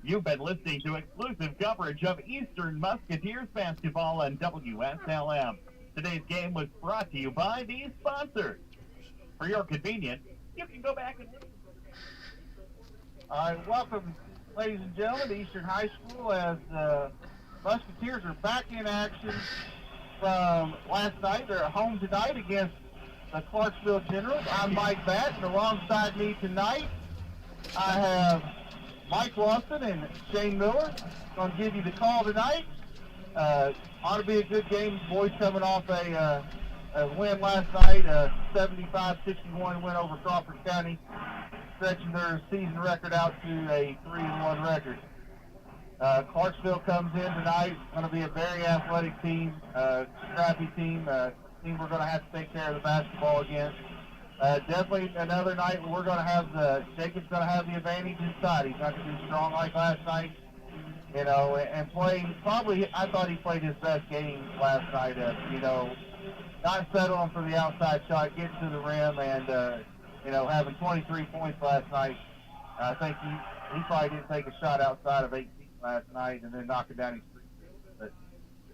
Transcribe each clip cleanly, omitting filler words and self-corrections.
You've been listening to exclusive coverage of Eastern Musketeers basketball on WSLM. Today's game was brought to you by these sponsors. For your convenience, you can go back and listen. All right, welcome, ladies and gentlemen, to Eastern High School as the Musketeers are back in action from last night. They're at home tonight against the Clarksville Generals. I'm Mike Batt, and alongside me tonight, I have Mike Lawson and Shane Miller going to give you the call tonight. Ought to be a good game. Boys coming off a win last night, a 75-61 win over Crawford County, stretching their season record out to a 3-1 record. Clarksville comes in tonight. Going to be a very athletic team, scrappy team, team we're going to have to take care of the basketball against. Definitely another night where we're going to have Jacob's going to have the advantage inside. He's not going to be strong like last night, you know, and playing probably, I thought he played his best game last night, you know, not settling for the outside shot, getting to the rim, and, you know, having 23 points last night. I think he probably didn't take a shot outside of 8 feet last night and then knocking down his three.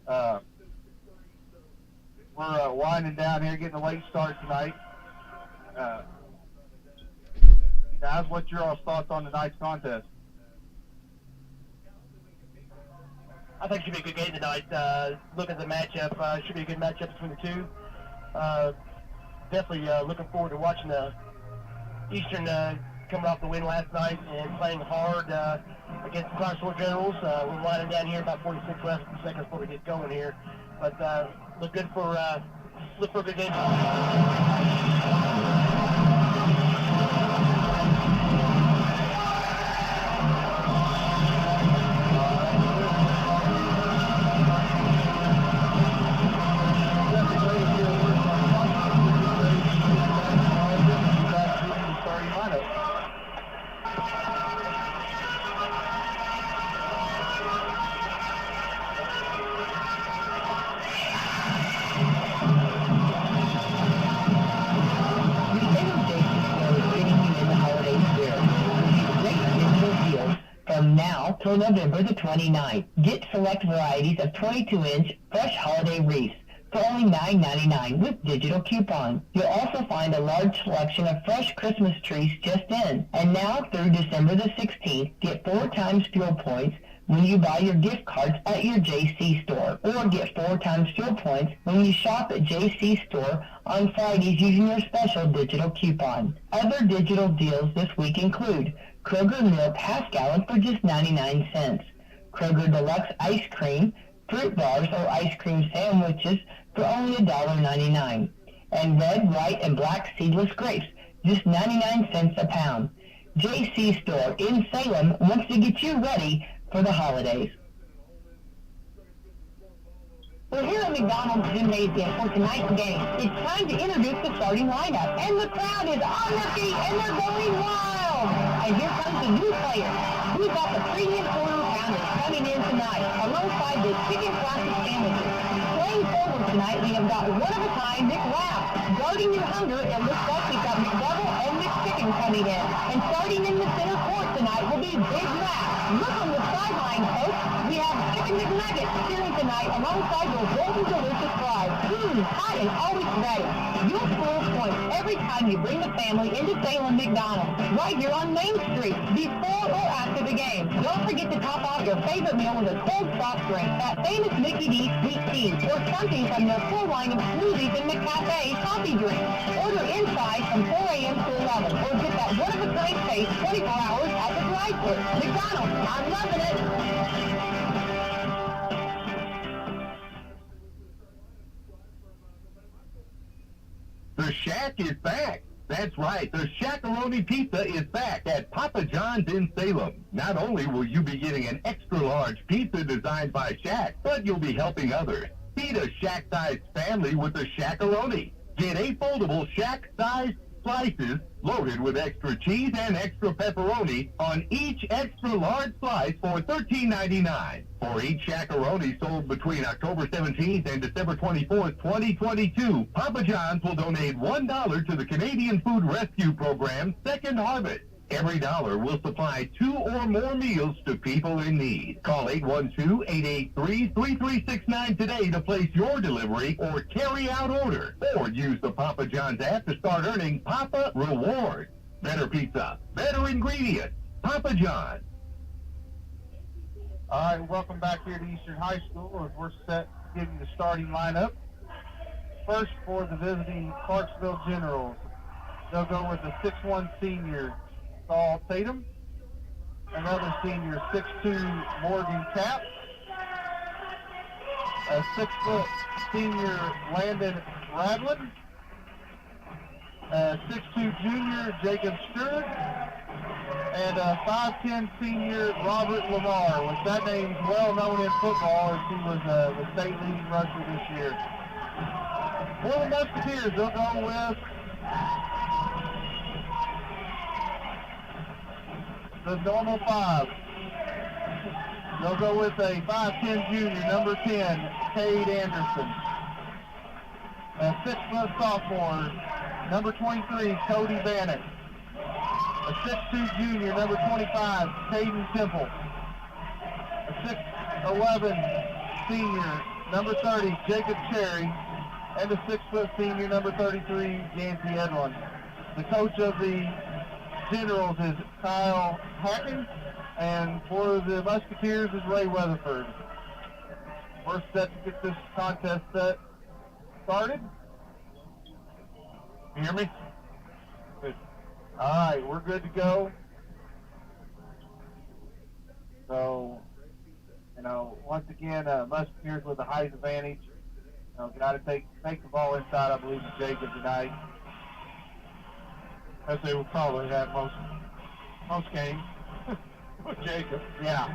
But we're winding down here, getting a late start tonight. Guys, what's your all's thoughts on tonight's contest? I think it should be a good game tonight. Look at the matchup. It should be a good matchup between the two. Definitely looking forward to watching the Eastern coming off the win last night and playing hard against the Clarksville Generals. We're winding down here, about 46 left seconds before we get going here. But look for a good game. From now till November the 29th, get select varieties of 22-inch fresh holiday wreaths for only $9.99 with digital coupon. You'll also find a large selection of fresh Christmas trees just in. And now through December the 16th, get 4 times fuel points when you buy your gift cards at your JC store, or get 4 times fuel points when you shop at JC store on Fridays using your special digital coupon. Other digital deals this week include Kroger milk half gallon for just 99 cents, Kroger Deluxe ice cream, fruit bars or ice cream sandwiches for only $1.99, and red, white, and black seedless grapes, just 99 cents a pound. JC Store in Salem wants to get you ready for the holidays. We're here at McDonald's Gymnasium for tonight's game. It's time to introduce the starting lineup, and the crowd is on their feet and they're going wild. And here comes the new player. We've got the premium quarter pounders coming in tonight, alongside the chicken classic sandwiches. Playing forward tonight, we have got one-of-a-kind McWrap. Guarding your hunger, it looks like we've got McDouble and McChicken coming in. And starting in the center court tonight will be Big Mac. Look on the sideline, folks. We have Chicken McNuggets cheering tonight alongside those golden delicious fries. Hot and always ready. You'll score points every time you bring the family into Salem McDonald's, right here on Main Street, before or after the game. Don't forget to top off your favorite meal with a cold soft drink, that famous Mikie D sweet tea, or something from their full line of smoothies in the cafe coffee drinks. Order inside from 4 a.m. to 11, or get that one-of-a-kind taste 24 hours at the drive-thru. McDonald's, I'm loving it. The Shack is back. That's right, the Shackaroni Pizza is back at Papa John's in Salem. Not only will you be getting an extra-large pizza designed by Shack, but you'll be helping others. Feed a Shack-sized family with the Shackaroni. Get 8 foldable Shack-sized slices loaded with extra cheese and extra pepperoni on each extra-large slice for $13.99. For each Shackaroni sold between October 17th and December 24th, 2022, Papa John's will donate $1 to the Canadian Food Rescue Program's Second Harvest. Every dollar will supply 2 or more meals to people in need. Call 812-883-3369 today to place your delivery or carry-out order. Or use the Papa John's app to start earning Papa Rewards. Better pizza, better ingredients. Papa John's. All right, welcome back here to Eastern High School as we're set to give you the starting lineup. First for the visiting Clarksville Generals, they'll go with a 6'1" senior, Saul Tatum. Another senior, 6'2", Morgan Cap. A 6' senior, Landon Radlin. A 6'2" junior, Jacob Stewart. And a 5'10" senior, Robert Lamar, which that name's well known in football as he was the state leading rusher this year. For the Musketeers, they'll go with the normal 5. They'll go with a 5'10" junior, number 10, Cade Anderson. A 6' sophomore, number 23, Cody Bannock. A 6'2" junior, number 25, Caden Temple. A 6'11" senior, number 30, Jacob Cherry. And a 6' senior, number 33, Yancey Edlin. The coach of the Generals is Kyle Hacken, and for the Musketeers is Ray Weatherford. We're set to get this contest started. You hear me? Good. All right, we're good to go. So, once again, Musketeers with the height advantage. Got to take the ball inside, I believe, to Jacob tonight, as they will probably have most games with Jacob. Yeah.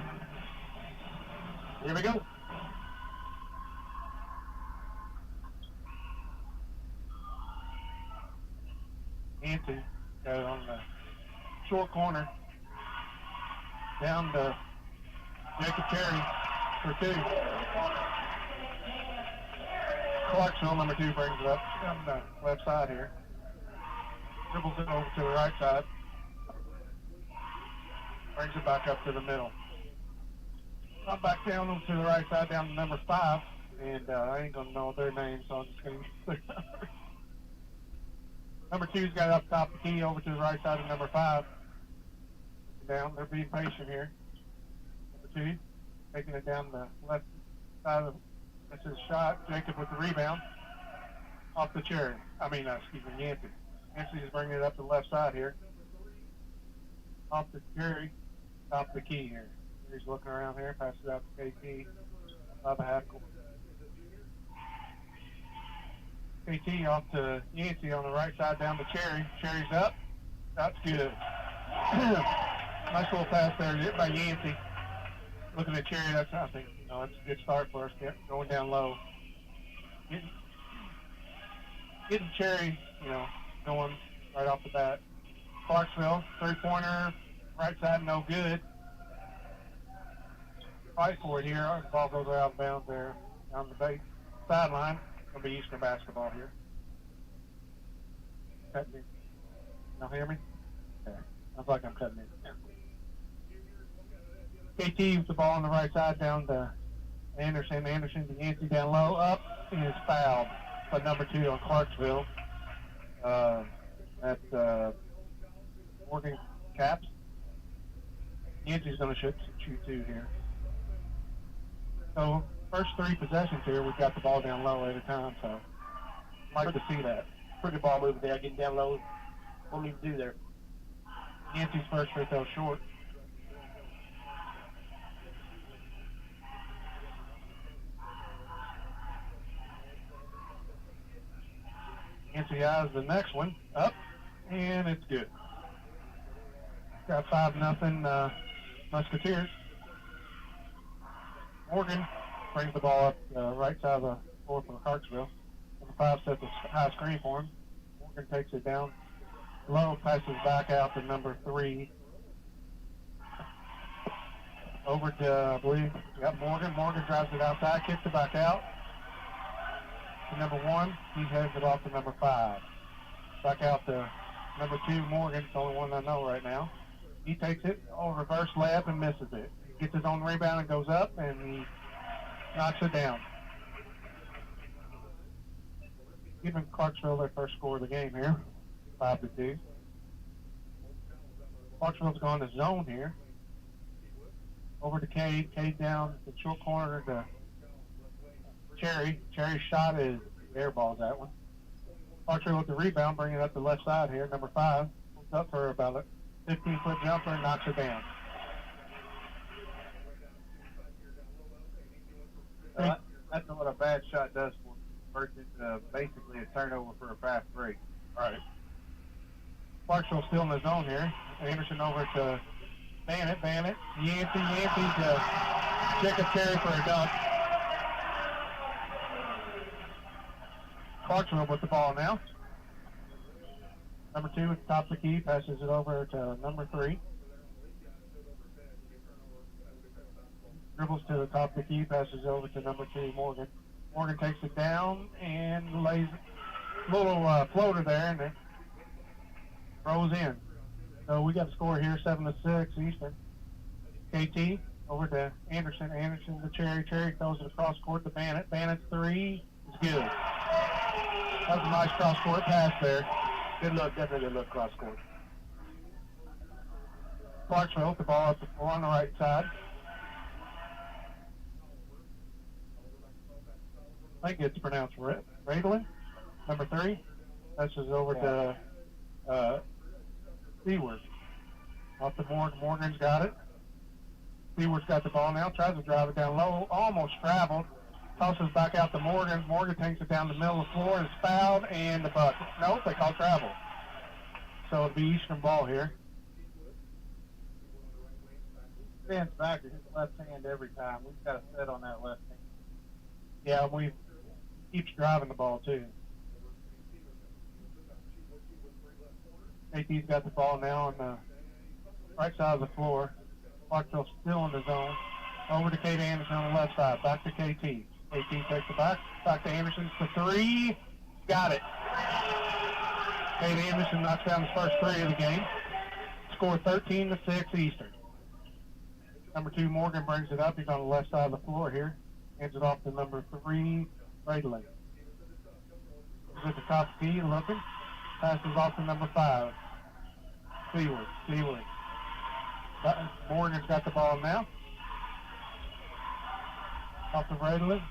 Here we go. Yancey got it on the short corner. Down to Jacob Cherry for 2. Clarksville, number 2, brings it up down the left side here. Dribbles it over to the right side. Brings it back up to the middle. Not back down to the right side, down to number 5. And I ain't going to know their names, so I'm just going to use their numbers. Number 2's got it up top the key over to the right side of number 5. Down, they're being patient here. Number 2, taking it down the left side of this is a shot. Jacob with the rebound. Off the Cherry. Yancey. Yancey is bringing it up to the left side here. Off the Cherry. Top the key here. He's looking around here. Passes it out to KT. Above a half court. KT off to Yancey on the right side down to Cherry. Cherry's up. That's good. Nice little pass there by Yancey. Looking at Cherry, that's a good start for us. Going down low. Getting Cherry, going right off the bat. Clarksville, 3-pointer, right side, no good. Fight for it here. The ball goes out of bounds there on the base sideline. It'll be Eastern basketball here. Cutting in. Y'all hear me? Okay. Sounds like I'm cutting in. KT with the ball on the right side down to Anderson. Anderson to Yancey down low. Up and is fouled by number 2 on Clarksville. That's Morgan Caps. Yancey's going to shoot 2 here. So first 3 possessions here, we've got the ball down low every time. So I'd like to see that. Pretty ball movement there, getting down low. What do you do there? Yancey's first free throw short. Yancey has the next one up, and it's good. Got 5-0 Musketeers. Morgan brings the ball up the right side of the floor for Clarksville. Number 5 sets a high screen for him. Morgan takes it down low, passes back out to number 3. Over to, I believe, Morgan. Morgan drives it outside, kicks it back out to number 1. He heads it off to number 5. Back out to number 2, Morgan. It's the only one I know right now. He takes it on reverse layup and misses it. He gets his own rebound and goes up, and he knocks it down. Giving Clarksville their first score of the game here, 5-2. Clarksville's gone to zone here. Over to Cade. Cade down the short corner to Cherry. Cherry's shot is air balls that one. Clarksville with the rebound, bringing it up the left side here. Number 5 comes up for about a 15-foot jumper and knocks it down. That's what a bad shot does for you versus basically a turnover for a fast break. Right. Clarksville still in the zone here. Anderson over to Bannett. Yancey to Jacob Cherry for a dunk. Clarksville with the ball now. Number 2 at the top of the key, passes it over to number 3. Dribbles to the top of the key, passes over to number 2, Morgan. Morgan takes it down and lays a little floater there, and it rolls in. So we got a score here, 7-6 Eastern. KT over to Anderson. Anderson to Cherry. Cherry throws it across court to Bannett. Bannett's 3 is good. That was a nice cross court pass there. Good look, definitely good look cross court. Clarksville with the ball up the floor on the right side. I think it's pronounced Radlin, number 3. Passes over to Seward. Off to Morgan. Morgan's got it. Seward's got the ball now. Tries to drive it down low. Almost traveled. Tosses back out to Morgan. Morgan takes it down the middle of the floor. Is fouled and the bucket. Nope, they call travel. So it'll be Eastern ball here. Stands back to his left hand every time. We've got to set on that left hand. Yeah, we keeps driving the ball too. AT's got the ball now on the right side of the floor. Clarksville still in the zone. Over to Kate Anderson on the left side. Back to KT. KT takes it back. Back to Anderson for 3. Got it. Kate Anderson knocks down the first 3 of the game. Score 13-6 Eastern. Number 2 Morgan brings it up. He's on the left side of the floor here. Hands it off to number 3 Radlin. He's at the top of the key looking. Passes off to number 5. Seward. Morgan's got the ball now. Off to Radlin.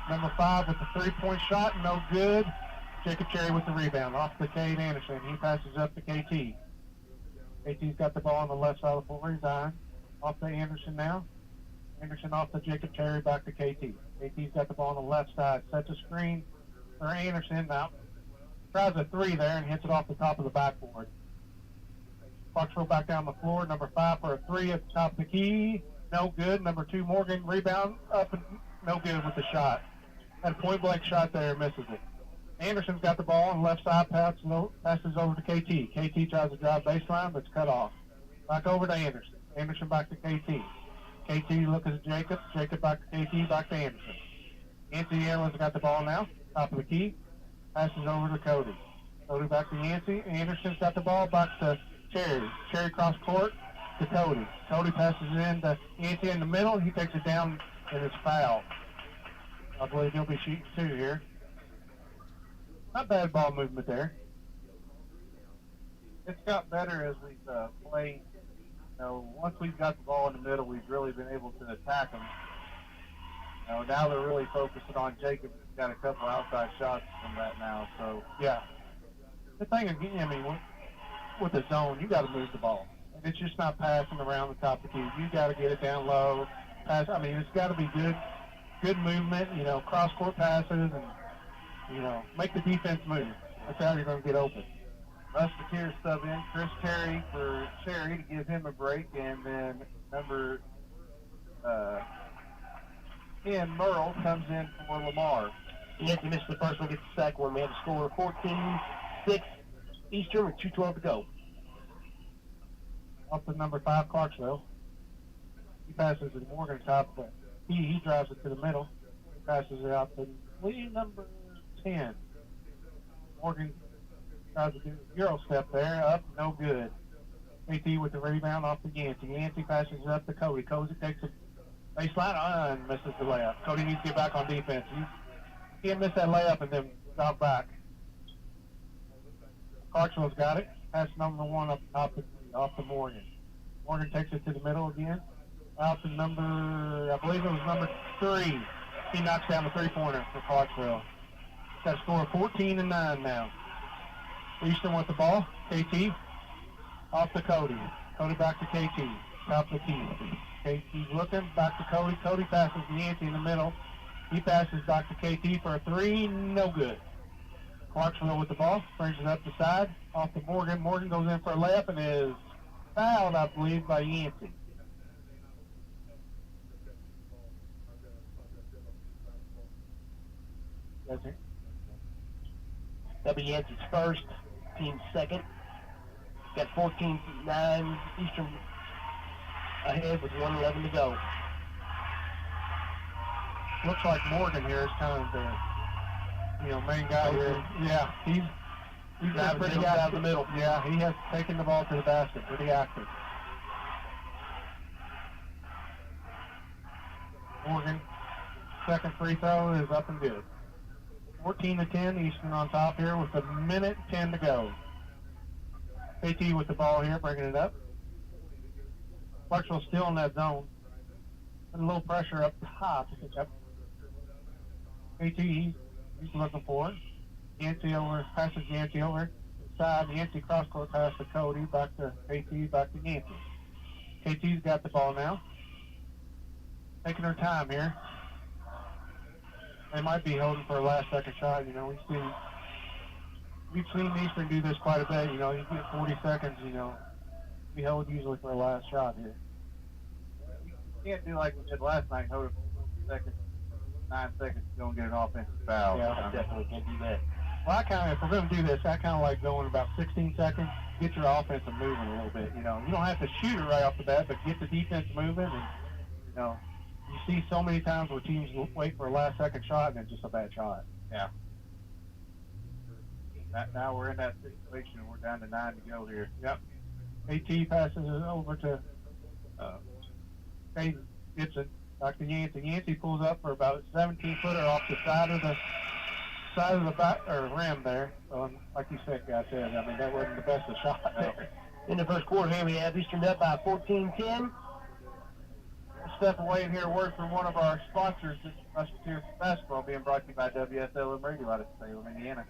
Number 5 with the 3-point shot, no good. Jacob Cherry with the rebound. Off to Cade Anderson. He passes up to KT. KT's got the ball on the left side of the floor. He's on. Off to Anderson now. Anderson off to Jacob Cherry, back to KT. KT's got the ball on the left side. Sets a screen for Anderson now. Tries a 3 there and hits it off the top of the backboard. Clarksville back down the floor. Number 5 for a 3 at the top of the key. No good. Number 2 Morgan rebound up and no good with the shot. Had a point blank shot there, misses it. Anderson's got the ball on the left side, passes over to KT. KT tries to drive baseline, but it's cut off. Back over to Anderson. Anderson back to KT. KT looks at Jacob. Jacob back to KT, back to Anderson. Yancey Allen's got the ball now, top of the key. Passes over to Cody. Cody back to Yancey. Anderson's got the ball, back to Cherry. Cherry cross court to Cody. Cody passes in to Yancey in the middle. He takes it down and it's foul. I believe he'll be shooting 2 here. Not bad ball movement there. It's got better as we've played. You know, once we've got the ball in the middle, we've really been able to attack them. You know, now they're really focusing on Jacob. He's got a couple outside shots from that now. So, yeah. The thing again, I mean, with the zone, you got to move the ball. And it's just not passing around the top of the key. You got to get it down low. Pass. I mean, it's got to be good movement, you know, cross-court passes and, you know, make the defense move. That's how you're going to get open. Musketeers sub in Chris Terry for Cherry to give him a break, and then number 10 Merle comes in for Lamar. Yankee missed the first one, gets the second one. We have a score of 14-6 Eastern with 2:12 to go. Up to number 5 Clarksville. He passes it to Morgan top, but he drives it to the middle. Passes it out to number 10. Morgan tries to do a Euro step there, up, no good. KT with the rebound off to Yancey. Yancey passes it up to Cody. Cody takes a baseline and misses the layup. Cody needs to get back on defense. He can't miss that layup and then drop back. Clarksville's got it. Pass number 1 up top off to Morgan. Morgan takes it to the middle again. Out to I believe it was number 3. He knocks down the three-pointer for Clarksville. Got a score of 14-9 now. Eastern with the ball. KT off to Cody. Cody back to KT. Top of the key. KT's looking. Back to Cody. Cody passes to Yancey in the middle. He passes back to KT for a 3. No good. Clarksville with the ball. Brings it up the side. Off to Morgan. Morgan goes in for a layup and is fouled, I believe, by Yancey. That'll be Yancey's first, team's second. Got 14-9 Eastern ahead with 1:11 to go. Looks like Morgan here is kind of the main guy here. Yeah, he's been pretty active out of the middle. Yeah, he has taken the ball to the basket. Pretty active. Morgan, second free throw is up and good. 14-10, Eastern on top here with 1:10 to go. KT with the ball here, bringing it up. Clarksville still in that zone. And a little pressure up top. KT, he's looking for it. Yancey over, passes Yancey over inside. Yancey cross-court pass to Cody, back to KT, back to Yancey. KT's got the ball now. Taking her time here. They might be holding for a last-second shot. We've seen Eastern do this quite a bit. You get 40 seconds, we hold usually for a last shot here. You can't do like we did last night, hold it for 40 seconds, 9 seconds to go and get an offensive foul. Yeah, I definitely can't do that. Well, if we're going to do this, I kind of like going about 16 seconds, get your offensive moving a little bit. You don't have to shoot it right off the bat, but get the defense moving. And, you see so many times where teams wait for a last-second shot and it's just a bad shot. Yeah. Now we're in that situation. We're down to 9 to go here. Yep. AT passes it over to Hayden Gibson. Back to Yancey. Yancey pulls up for about a 17-footer off the side of the back or rim there. So, like you said, guys said, that wasn't the best of shot there. In the first quarter here, we have Eastern up by 14-10. Step away and hear a word from one of our sponsors, this Musketeers basketball, being brought to you by Wslm Radio out of Salem, Indiana.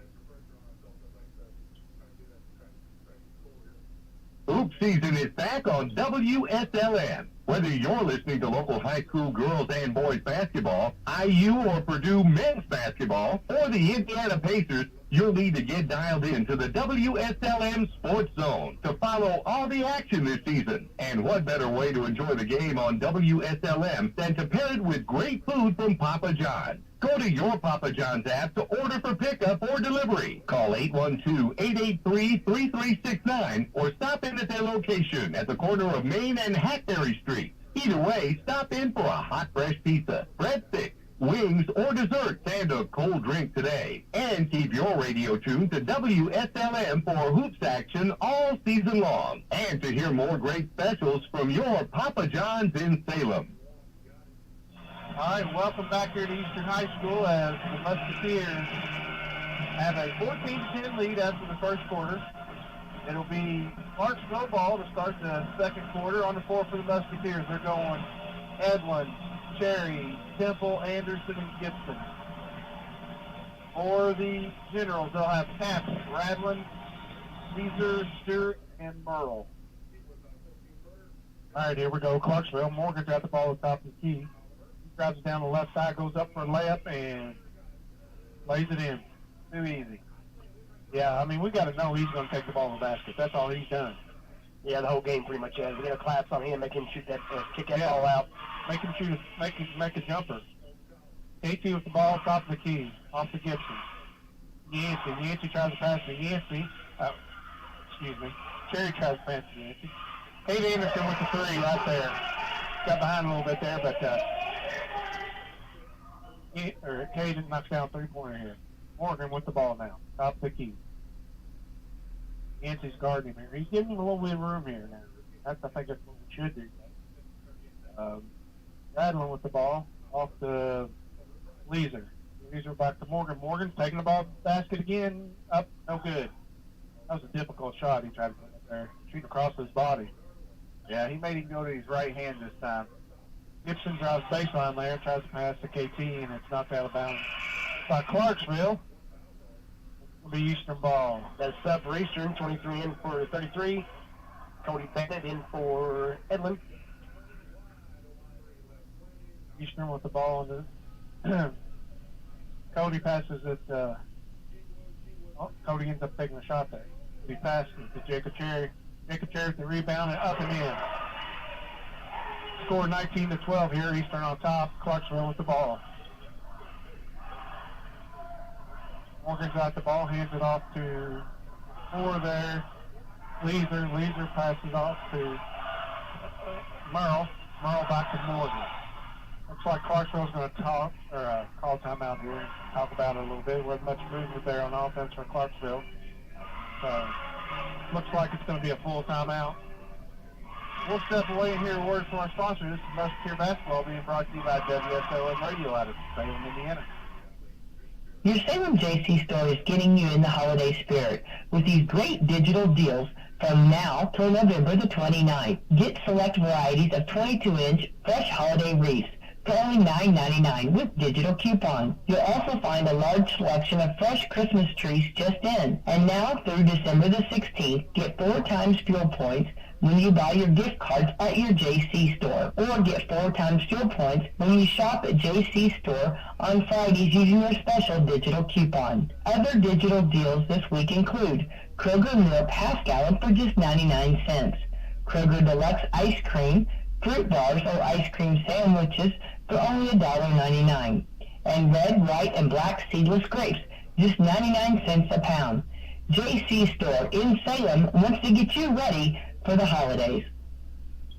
Hoop season is back on WSLM. Whether you're listening to local high school girls and boys basketball, IU or Purdue men's basketball, or the Indiana Pacers, you'll need to get dialed in to the WSLM Sports Zone to follow all the action this season. And what better way to enjoy the game on WSLM than to pair it with great food from Papa John's? Go to your Papa John's app to order for pickup or delivery. Call 812-883-3369 or stop in at their location at the corner of Main and Hackberry Street. Either way, stop in for a hot, fresh pizza, breadsticks, wings, or desserts, and a cold drink today. And keep your radio tuned to WSLM for hoops action all season long. And to hear more great specials from your Papa John's in Salem. All right, welcome back here to Eastern High School as the Musketeers have a 14-10 lead after the first quarter. It'll be Clarksville ball to start the second quarter. On the floor for the Musketeers, they're going Edwin, Cherry, Temple, Anderson, and Gibson. For the Generals, they'll have Taft, Radlin, Caesar, Stewart, and Merle. All right, here we go. Clarksville. Morgan's got the ball at the top of the key. Drives it down the left side, goes up for a layup, and lays it in. Too easy. Yeah, we got to know he's going to take the ball in the basket. That's all he's done. Yeah, the whole game pretty much has. We got to collapse on him, make him shoot that, kick that ball out. Make him shoot, make a jumper. KT with the ball, top of the key, off to Gibson. Yancey tries to pass to Yancey. Cherry tries to pass to Yancey. Kate Anderson with the 3 right there. Got behind a little bit there, but Caden knocks down 3-pointer here. Morgan with the ball now, top of the key. Yancey's guarding him here. He's giving him a little bit of room here now. I think that's what we should do. Rattling with the ball off the Leeser. Leeser back to Morgan. Morgan taking the ball basket again. Up, no good. That was a difficult shot he tried to put up there. Shooting across his body. Yeah, he made him go to his right hand this time. Gibson drives baseline there, tries to pass to KT, and it's knocked out of bounds by Clarksville. It'll be Eastern ball. That's sub for Eastern, 23 in for 33. Cody Bennett in for Edlin. Eastern with the ball. Cody passes it. Cody ends up taking a shot there. He passes it to Jacob Cherry. Jacob Cherry with the rebound and up and in. Score 19-12 here. Eastern on top. Clarksville with the ball. Morgan's got the ball, hands it off to Moore there. Leeser passes off to Merle. Merle back to Morgan. Looks like Clarksville's going to call timeout here and talk about it a little bit. There wasn't much movement there on offense for Clarksville. So, looks like it's going to be a full timeout. We'll step away and hear a word from our sponsor. This is Musketeer Basketball being brought to you by WSLM Radio out of Salem, Indiana. Your Salem JC store is getting you in the holiday spirit with these great digital deals from now till November the 29th. Get select varieties of 22-inch fresh holiday wreaths for only $9.99 with digital coupons. You'll also find a large selection of fresh Christmas trees just in. And now through December the 16th, get 4 times fuel points when you buy your gift cards at your JC store, or get 4 times fuel points when you shop at JC store on Fridays using your special digital coupon. Other digital deals this week include Kroger milk half gallon for just 99 cents, Kroger Deluxe ice cream, fruit bars or ice cream sandwiches for only $1.99, and red, white, and black seedless grapes, just 99 cents a pound. JC store in Salem wants to get you ready for the holidays.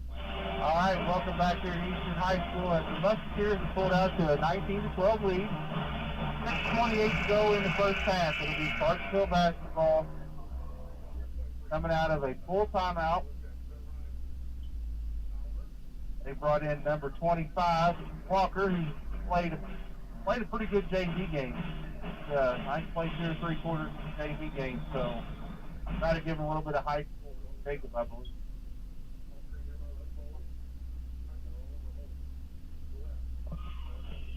All right, welcome back here to Eastern High School as the Musketeers have pulled out to a 19-12 lead. 6:28 to go in the first half. It'll be Clarksville basketball coming out of a full timeout. They brought in number 25, Walker, who played a pretty good JV game. I played 2 or 3 quarters of the JV game, so I'm trying to give him a little bit of hype. Jacob, I believe.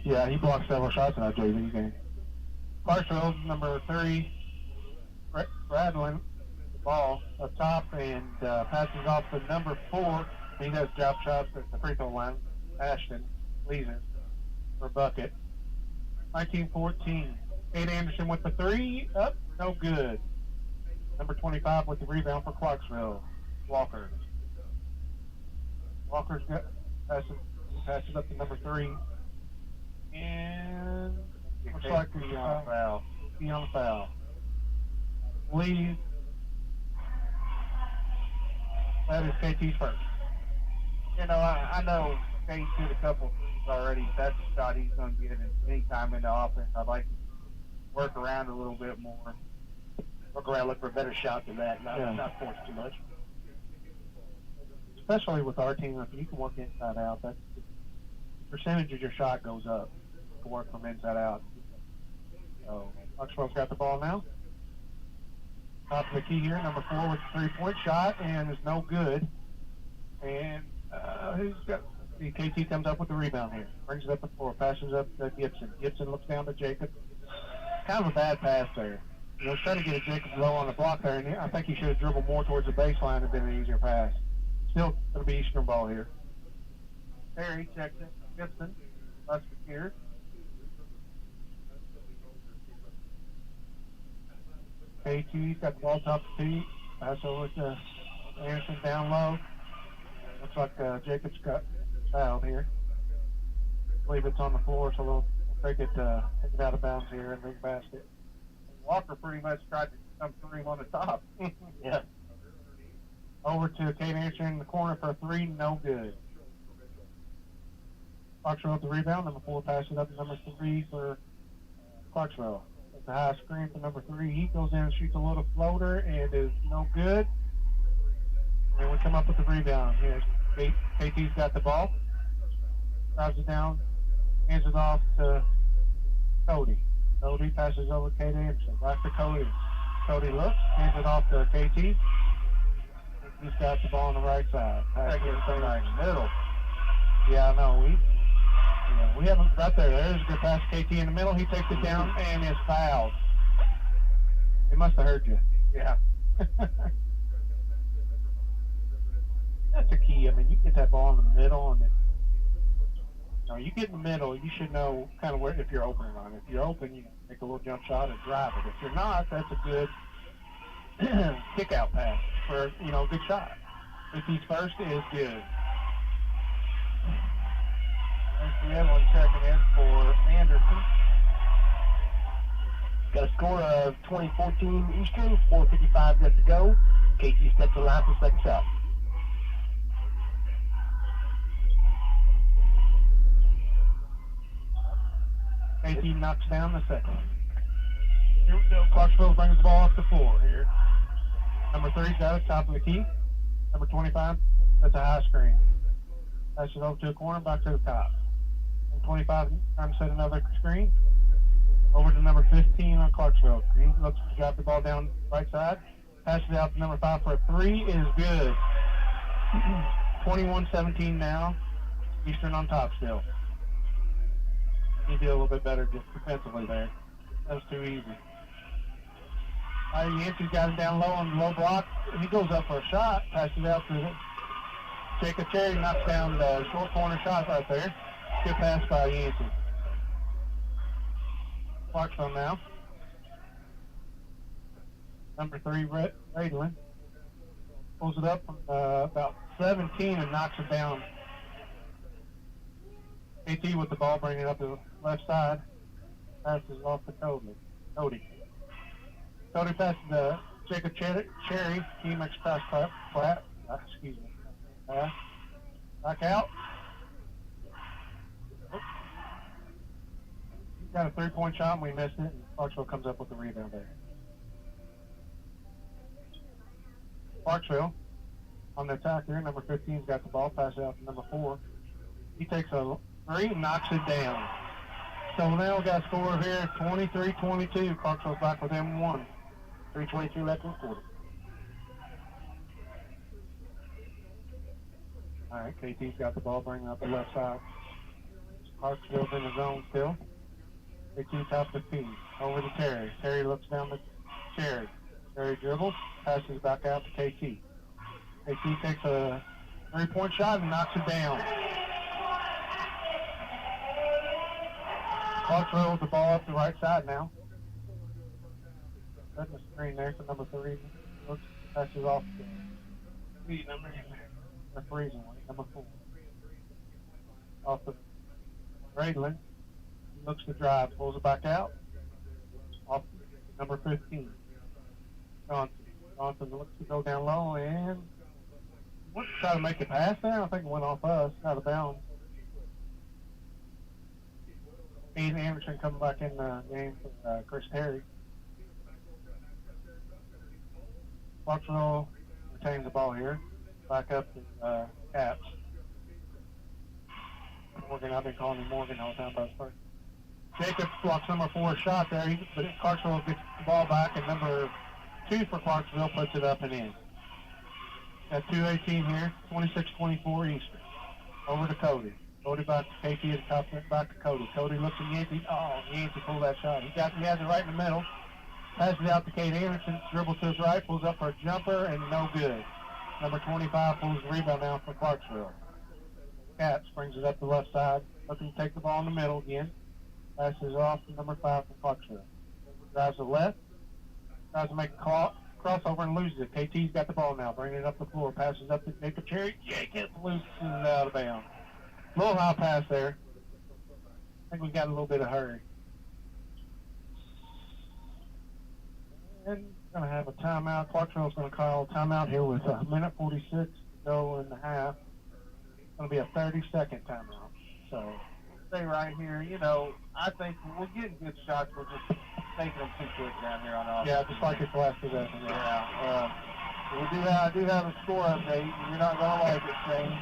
Yeah, he blocked several shots in that JV game. Clarksville, number 30, rattling the ball up top and passes off to number 4. He does drop shots at the free throw line. Ashton Leeser for bucket. 19-14. Kate Anderson with the 3. Up, no good. Number 25 with the rebound for Clarksville. Walker. Walker's got passes up to number 3. And looks like he's on the foul. He's on the foul. Lee. That is KT's first. You know, I know Kate did a couple things already. That's the shot he's going to get any time in the offense. I'd like to work around a little bit more. Look around, look for a better shot than that, not force too much. Especially with our team, if you can work inside out, that's the percentage of your shot goes up. You can work from inside out. So, Clarksville's got the ball now. Top of the key here, number 4 with the 3-point shot, and is no good. And KT comes up with the rebound here. Brings it up the floor, passes up to Gibson. Gibson looks down to Jacob. Kind of a bad pass there. You know, trying to get a Jacob low on the block there, and I think he should have dribbled more towards the baseline and been an easier pass. Still going to be Eastern ball here. Perry checks it. Gibson, Musketeers. KT's got the ball top of the key. Pass over to Anderson down low. Looks like Jacobs got fouled here. I believe it's on the floor, so we'll take it out of bounds here and move basket. Walker pretty much tried to come through him on the top. Yeah. Over to Kate Anderson in the corner for a 3, no good. Clarksville with the rebound. Number 4 passes up to number 3 for Clarksville. It's a high screen for number 3. He goes in and shoots a little floater and is no good. And we come up with the rebound. Here, KT's got the ball. Drives it down. Hands it off to Cody. Cody passes over to Kate Anderson. Back to Cody. Cody looks. Hands it off to KT. He's got the ball on the right side. Pass it in the middle. Yeah, I know. We haven't right there. There's a good pass to KT in the middle. He takes it down and is fouled. He must have heard you. Yeah. That's a key. I mean, you get that ball in the middle, and you get in the middle, you should know kind of where, if you're open or not. If you're open, you make a little jump shot and drive it. If you're not, that's a good kick-out pass for, good shot. If he's first, is good. There's the other one checking in for Anderson. Got a score of 20-14 Eastern, 4:55 left to go. KT steps to the line for the second shot. KT knocks down the second. Here we go. Clarksville brings the ball off the floor here. Number 3's got it, top of the key. Number 25, that's a high screen. Pass it over to the corner, back to the top. And 25, trying to set another screen. Over to number 15 on Clarksville. He looks to drop the ball down right side. Passes it out to number 5 for a 3 is good. 21-17 now. Eastern on top still. He did a little bit better just defensively there. That was too easy. Yancey's got him down low on the low block. He goes up for a shot. Passes it out to Jacob Cherry. Knocks down the short corner shot right there. Good pass by Yancey. Clarksville now. Number 3, Radlin. Pulls it up from about 17 and knocks it down. KT with the ball, bringing it up to the left side. Passes off to Cody. Cody passes to Jacob Cherry. He makes pass flat. Excuse me. Back out. Got a 3-point shot and we missed it. And Clarksville comes up with the rebound there. Clarksville on the attack here. Number 15's got the ball. Passes out to number 4. He takes a 3 and knocks it down. So now we got a score here, 23-22. Clarksville's back with them 1. 3:22 left in the quarter. All right, KT's got the ball, bringing up the left side. Clarksville's in the zone still. KT top the feed. Over to Terry. Terry looks down to Cherry. Cherry dribbles, passes back out to KT. KT takes a 3-point shot and knocks it down. Clarksville with the ball up the right side now. Setting the screen there for number 3. Looks, passes off to the number 3's one, number 4. Off the Radlin. Looks to drive, pulls it back out. Off number 15. Johnson looks to go down low and wants to try to make a pass there. I think it went off us, out of bounds. Ian Anderson coming back in the game for Chris Terry. Clarksville retains the ball here. Back up to Caps. Morgan, I've been calling him Morgan all the time about his first. Jacob blocks number 4 shot there, but Clarksville gets the ball back, and number 2 for Clarksville puts it up and in. Got 2:18 here, 26-24 Eastern. Over to Cody. Cody back to KT at the top, back to Cody. Cody looks at Yancey. Oh, Yancey pulled that shot. He has it right in the middle. Passes it out to Kate Anderson. Dribbles to his right, pulls up for a jumper, and no good. Number 25 pulls the rebound down for Clarksville. Katz brings it up the left side. Looking to take the ball in the middle again. Passes off to number 5 from Clarksville. Drives to the left. Tries to make a crossover and loses it. KT's got the ball now. Bringing it up the floor. Passes up to Jacob Cherry. Jacob loses it out of bounds. Little high pass there. I think we got a little bit of hurry. And going to have a timeout. Clarksville's going to call a timeout here with a minute 46 to go in the half. It's going to be a 30-second timeout. So stay right here. I think we're getting good shots. We're just taking them too quick down here on offense. yeah, just like his last possession. Yeah. I do have a score update. You're not going to like it, Shane.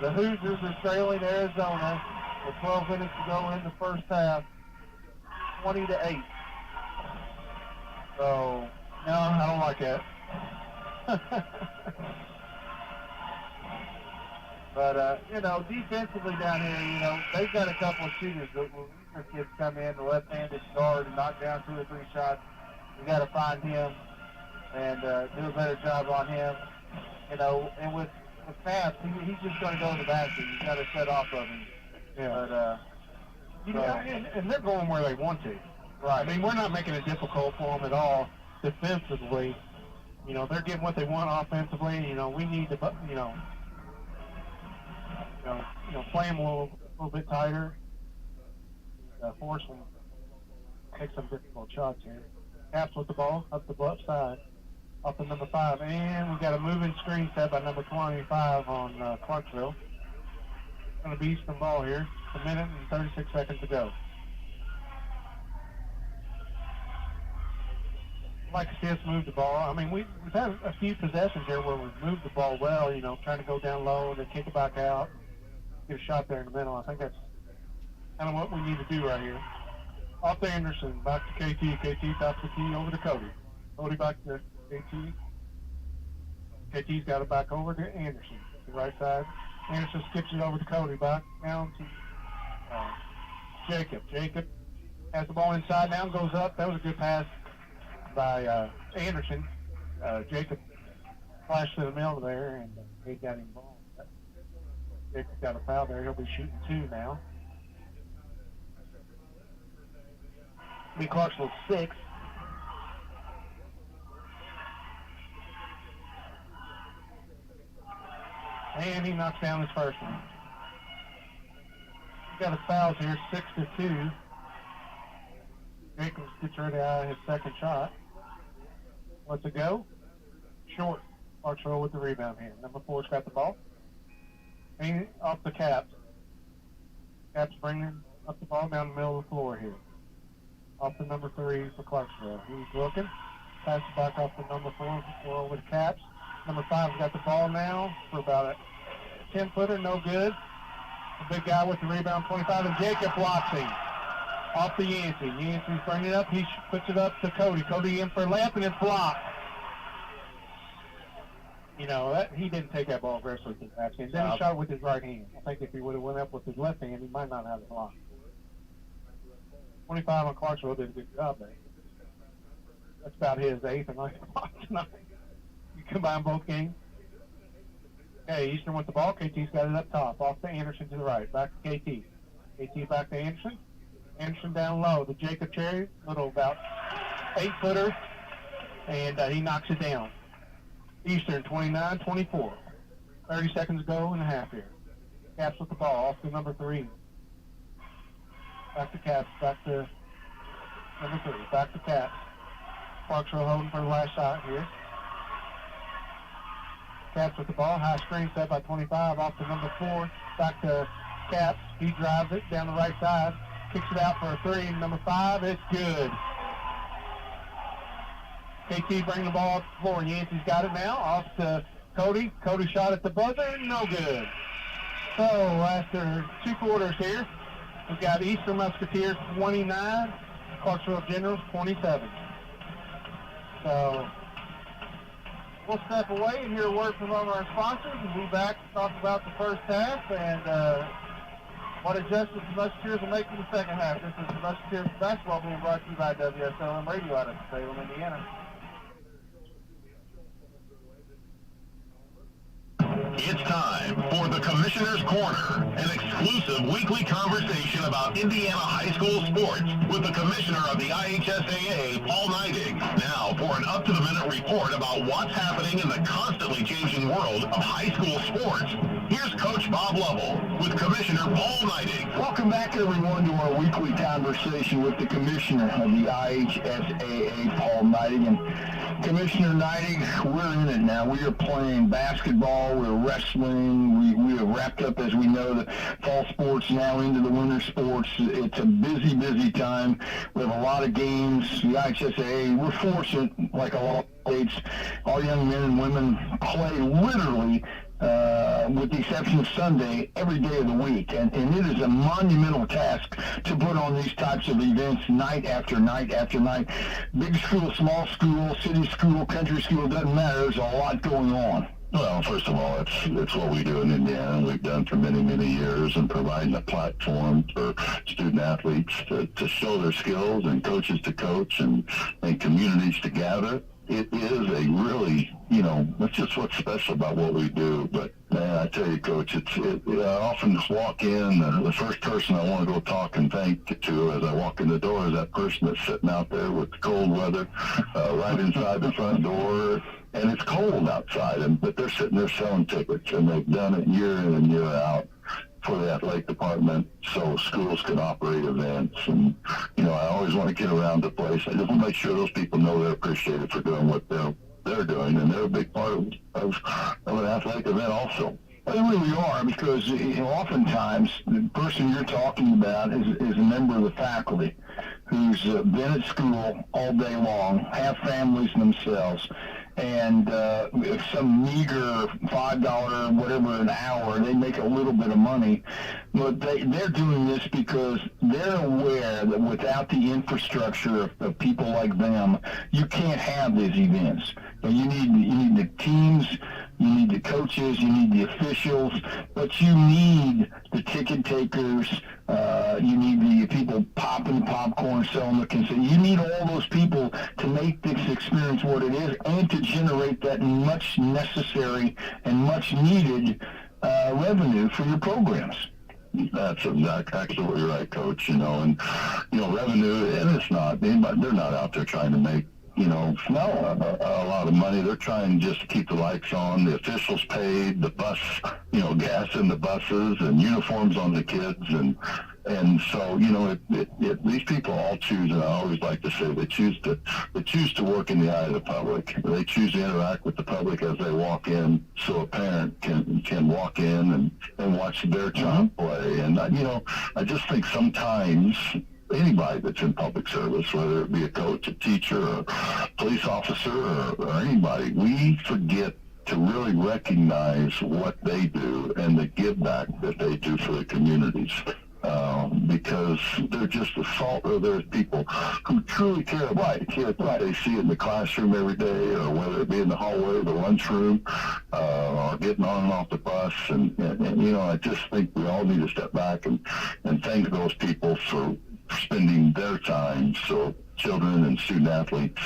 The Hoosiers are trailing Arizona with 12 minutes to go in the first half, 20-8. So, No, I don't like that. but, defensively down here, they've got a couple of shooters. When our kids come in, the left-handed guard and knock down 2 or 3 shots, we got to find him and do a better job on him. And with Pass, he's just going to go to the basket. You've got to shut off of him. Yeah. But, and they're going where they want to. right. I mean, we're not making it difficult for them at all defensively. They're getting what they want offensively. We need to, play them a little bit tighter. Force them to take some difficult shots here. Caps with the ball up the left side, off the number 5, and we got a moving screen set by number 25 on Clarksville. Going to be Eastern ball here. A minute and 36 seconds to go. I'd like to see us move the ball. I mean, we've had a few possessions here where we've moved the ball well, trying to go down low and then kick it back out, get a shot there in the middle. I think that's kind of what we need to do right here. Off to Anderson, back to KT. KT tops the key over to Cody. Cody back to KT. KT's got it back over to Anderson, to the right side. Anderson skips it over to Cody, back down to Jacob. Jacob has the ball inside now, goes up. That was a good pass by Anderson. Jacob flashed to the middle there, and he got him ball. Jacob's got a foul there. He'll be shooting 2 now. Be Clarksville 6. And he knocks down his first one. He's got his fouls here, 6-2. Jacobs gets ready out of his second shot. What's it go? Short. Clarksville with the rebound here. Number 4's got the ball. And off the Caps. Caps bringing up the ball down the middle of the floor here. Off the number 3 for Clarksville. He's looking. Passes back off the number 4 over the Caps. Number 5's got the ball now for about a 10-footer, no good. The big guy with the rebound, 25, and Jacob blocks him. Off the Yancey. Yancey's bringing it up. He puts it up to Cody. Cody in for a layup, and it's blocked. He didn't take that ball aggressively to the basket. Then he shot with his right hand. I think if he would have went up with his left hand, he might not have it blocked. 25 on Clarksville did a good job there. That's about his 8th and 9th block tonight. You combine both games. Okay, Eastern with the ball. KT's got it up top. Off to Anderson to the right. Back to KT. KT back to Anderson. Anderson down low. The Jacob Cherry, little about 8-footer, and he knocks it down. Eastern 29-24. 30 seconds to go and a half here. Caps with the ball. Off to number 3. Back to Caps. Back to number 3. Back to Caps. Clarksville holding for the last shot here. Caps with the ball. High screen set by 25. Off to number 4. Back to Caps. He drives it down the right side. Kicks it out for a 3. Number 5. It's good. KT bringing the ball up the floor. Yancey's got it now. Off to Cody. Cody shot at the buzzer. No good. So after 2 quarters here, we've got Eastern Musketeers 29, Clarksville Generals 27. So we'll step away and hear a word from one of our sponsors and be back to talk about the first half and what adjustments the Musketeers will make in the second half. This is the Musketeers basketball being brought to you by Wslm Radio out of Salem, Indiana. It's time for the Commissioner's Corner, an exclusive weekly conversation about Indiana high school sports with the Commissioner of the IHSAA, Paul Neidig. Now for an up-to-the-minute report about what's happening in the constantly changing world of high school sports. Here's Coach Bob Lovell with Commissioner Paul Neidig. Welcome back, everyone, to our weekly conversation with the Commissioner of the IHSAA, Paul Neidig. And Commissioner Neidig, we're in it now. We are playing basketball. We're wrestling. We have wrapped up, as we know, the fall sports now into the winter sports. It's a busy, busy time. We have a lot of games. The IHSAA, we're fortunate, like a lot of states, our young men and women play literally, with the exception of Sunday, every day of the week. And it is a monumental task to put on these types of events night after night after night. Big school, small school, city school, country school, doesn't matter. There's a lot going on. Well, first of all, it's what we do in Indiana, and we've done for many, many years, and providing a platform for student athletes to show their skills, and coaches to coach, and communities to gather. It is a really, that's just what's special about what we do. But man, I tell you, Coach, I often walk in, the first person I want to go talk and thank to as I walk in the door is that person that's sitting out there with the cold weather, right inside the front door. And it's cold outside, but they're sitting there selling tickets, and they've done it year in and year out for the athletic department so schools can operate events. And, I always want to get around the place. I just want to make sure those people know they're appreciated for doing what they're doing, and they're a big part of an athletic event also. They really are, because oftentimes the person you're talking about is a member of the faculty who's been at school all day long, have families themselves, and some meager $5 whatever an hour, they make a little bit of money, but they're doing this because they're aware that without the infrastructure of people like them, you can't have these events. And you need the teams, you need the coaches, you need the officials, but you need the ticket takers, you need the people popping popcorn, selling the concession. You need all those people to make this experience what it is, and to generate that much necessary and much needed revenue for your programs. That's absolutely right, Coach. And revenue, and it's not, they're not out there trying to make a lot of money. They're trying just to keep the lights on, the officials paid, the bus, gas in the buses, and uniforms on the kids, and so these people all choose, and I always like to say they choose to work in the eye of the public. They choose to interact with the public as they walk in, so a parent can walk in and watch their child play. And I just think sometimes anybody that's in public service, whether it be a coach, a teacher, a police officer, or anybody, we forget to really recognize what they do and the give back that they do for the communities. Because they're just the salt, or there's people who truly care about the kids that they see in the classroom every day, or whether it be in the hallway, the lunchroom, or getting on and off the bus. And I just think we all need to step back and thank those people for spending their time so children and student athletes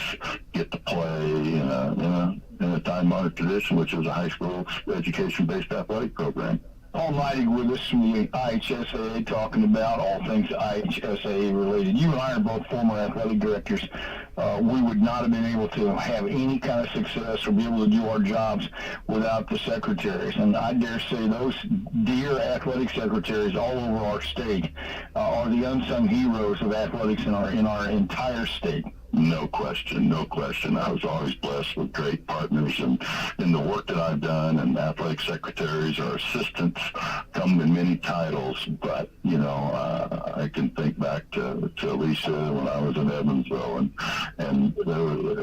get to play in a time-honored tradition, which is a high school education-based athletic program. Paul Mikie with us from the IHSAA, talking about all things IHSAA related. You and I are both former athletic directors. We would not have been able to have any kind of success or be able to do our jobs without the secretaries. And I dare say those dear athletic secretaries all over our state are the unsung heroes of athletics in our entire state. No question, no question. I was always blessed with great partners in the work that I've done, and athletic secretaries or assistants come in many titles. But, I can think back to Alicia when I was in Evansville, and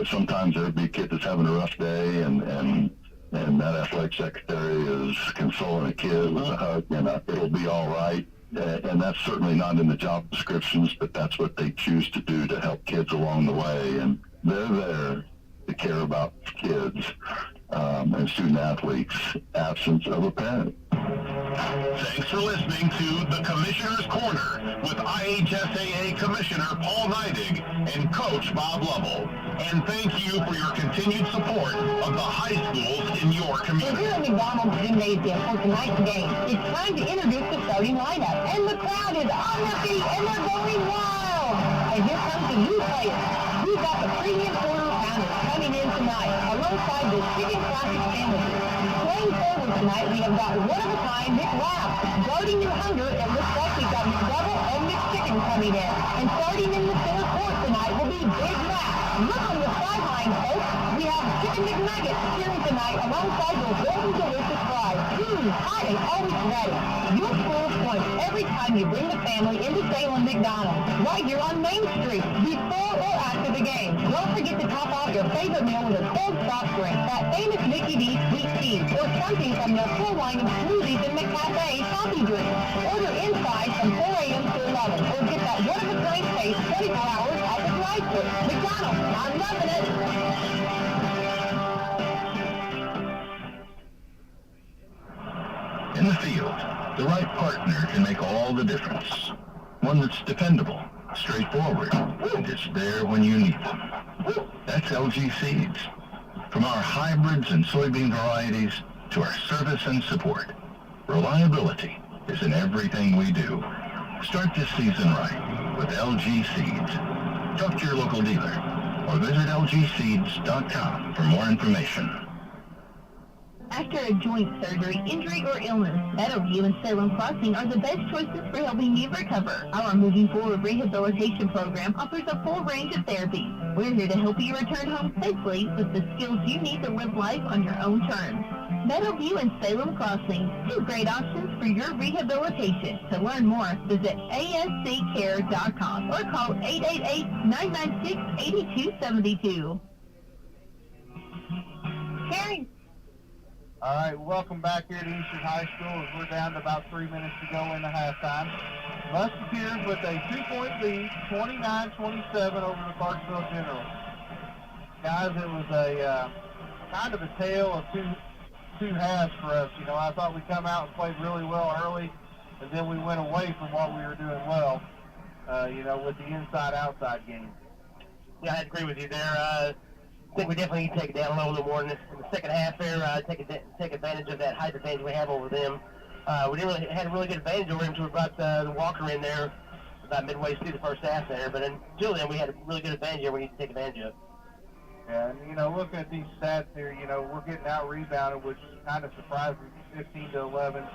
sometimes there'd be a kid that's having a rough day, and that athletic secretary is consoling a kid with a hug, and it'll be all right. And that's certainly not in the job descriptions, but that's what they choose to do to help kids along the way. And they're there to care about kids and student athletes, absence of a parent. Thanks for listening to The Commissioner's Corner with IHSAA Commissioner Paul Neidig and Coach Bob Lovell. And thank you for your continued support of the high schools in your We're community. here at McDonald's Gymnasium for tonight's game. It's time to introduce the starting lineup, and the crowd is on their feet and they're going wild. And here comes the new players. We've got the premium quarter pounders coming in tonight, alongside the chicken classic sandwiches. Playing forward tonight, we have got one-of-a-kind McWrap. Guarding your hunger, it looks like we've got McDouble and McChicken coming in. And starting in the center court tonight will be Big Mac. Look on the sideline morning, folks. We have Chicken McNuggets cheering tonight alongside those golden delicious fries. Hot and always ready. You'll score points every time you bring the family into Salem McDonald's, right here on Main Street, before or after the game. Don't forget to top off your favorite meal with a cold soft drink, that famous Mikie sweet tea, or something from their full line of smoothies and McCafe coffee drinks. Order inside from 4 a.m. to 11, or get that one-of-a-kind taste 24 hours at the drive-thru. McDonald's, I'm loving it. In the field, the right partner can make all the difference. One that's dependable, straightforward, and is there when you need them. That's LG Seeds. From our hybrids and soybean varieties to our service and support, reliability is in everything we do. Start this season right with LG Seeds. Talk to your local dealer or visit lgseeds.com for more information. After a joint surgery, injury, or illness, Meadowview and Salem Crossing are the best choices for helping you recover. Our Moving Forward rehabilitation program offers a full range of therapies. We're here to help you return home safely with the skills you need to live life on your own terms. Meadowview and Salem Crossing, two great options for your rehabilitation. To learn more, visit asccare.com or call 888-996-8272. Karen. All right, welcome back here to Eastern High School as we're down to about 3 minutes to go in the halftime. Musketeers with a 2-point lead, 29-27 over the Clarksville Generals. Guys, it was a kind of a tale of two halves for us. You know, I thought we'd come out and played really well early, and then we went away from what we were doing well, you know, with the inside-outside game. Yeah, I agree with you there. I think we definitely need to take it down a little bit more in the second half there. Take advantage of that height advantage we have over them. We didn't really had a really good advantage over them until we brought the Walker in there about midway through the first half there. But until then, we had a really good advantage here we need to take advantage of. Yeah, and, you know, looking at these stats here, you know, we're getting out-rebounded, which is kind of surprising, 15-11.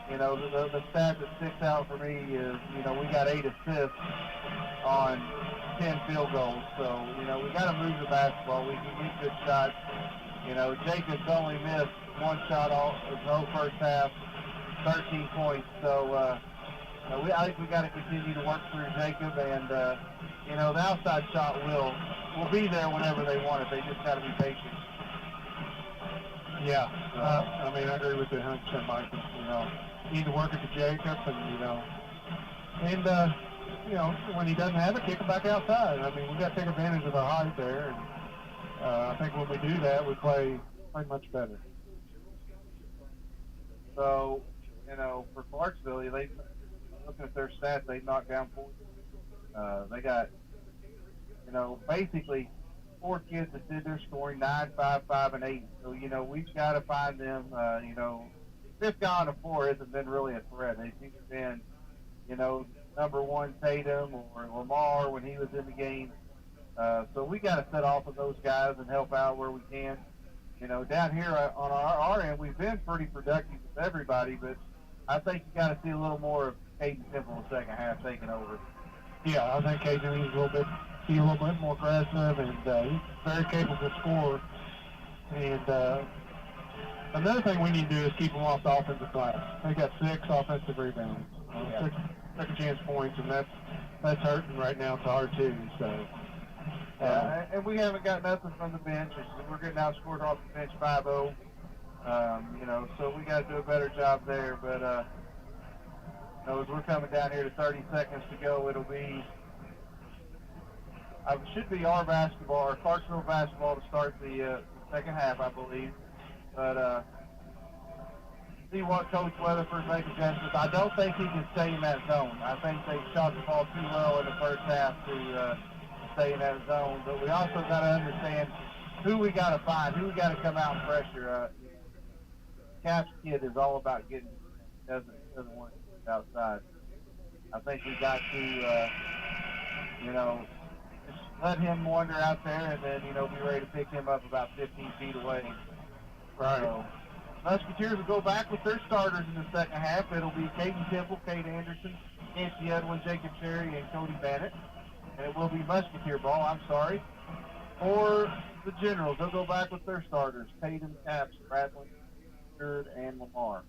You know, the stat that sticks out for me is, you know, we got 8 assists on 10 field goals. So, you know, we got to move the basketball. We can get good shots. You know, Jacobs only missed one shot all the whole first half, 13 points. So, I think we got to continue to work through Jacob, and you know, the outside shot will be there whenever they want it. They just got to be patient. Yeah, I mean, I agree with you 100%, Mike. You know, need to work it to Jacob, and you know, when he doesn't have it, kick it back outside. I mean, we got to take advantage of our height there, and I think when we do that, we play much better. So, you know, for Clarksville, they looking at their stats, they knocked down 4. They got, you know, basically 4 kids that did their scoring, 9, 5, 5, and 8. So, you know, we've got to find them. You know, fifth guy on the floor hasn't been really a threat. They've either been, you know, number 1 Tatum or Lamar when he was in the game. So we got to set off of those guys and help out where we can. You know, down here on our end, we've been pretty productive with everybody, but I think you got to see a little more of Caden Temple in the second half taking over. Yeah, I think Caden needs a little bit more aggressive, and he's very capable scorer. And another thing we need to do is keep them off the offensive glass. They got 6 offensive rebounds, 6 second chance points, and that's hurting right now to our too. So. And we haven't got nothing from the bench. We're getting outscored off the bench 5-0. You know, so we got to do a better job there. But you know, as we're coming down here to 30 seconds to go, it should be our basketball, or Clarksville basketball, to start the second half, I believe. But see what Coach Weatherford makes adjustments. I don't think he can stay in that zone. I think they shot the ball too well in the first half to stay in that zone. But we also got to understand who we got to find, who we got to come out and pressure. Cap's kid is all about getting, doesn't want to get outside. I think we got to, you know, just let him wander out there, and then, you know, be ready to pick him up about 15 feet away. Right. So, Musketeers will go back with their starters in the second half. It'll be Caden Temple, Kate Anderson, Nancy Edwin, Jacob Cherry, and Cody Bannett. And it will be Musketeer ball, I'm sorry. For the Generals. They'll go back with their starters, Tatum, Capps, Bradley, Stewart, and Lamar.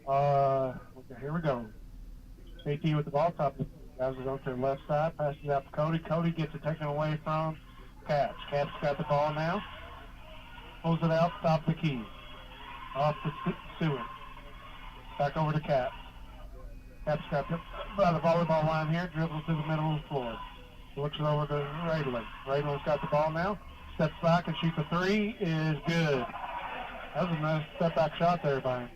Okay, here we go. KT with the ball, top. Guys are going to the left side, passes it out to Cody. Cody gets it taken away from Capps. Capps got the ball now. Pulls it out, top the key. Off to Stewart. Back over to Capps. Capps got by the volleyball line here, dribbles to the middle of the floor. Looks it over to Radlin. Radlin's got the ball now. Steps back and shoots a three. Is good. That was a nice step back shot there by him.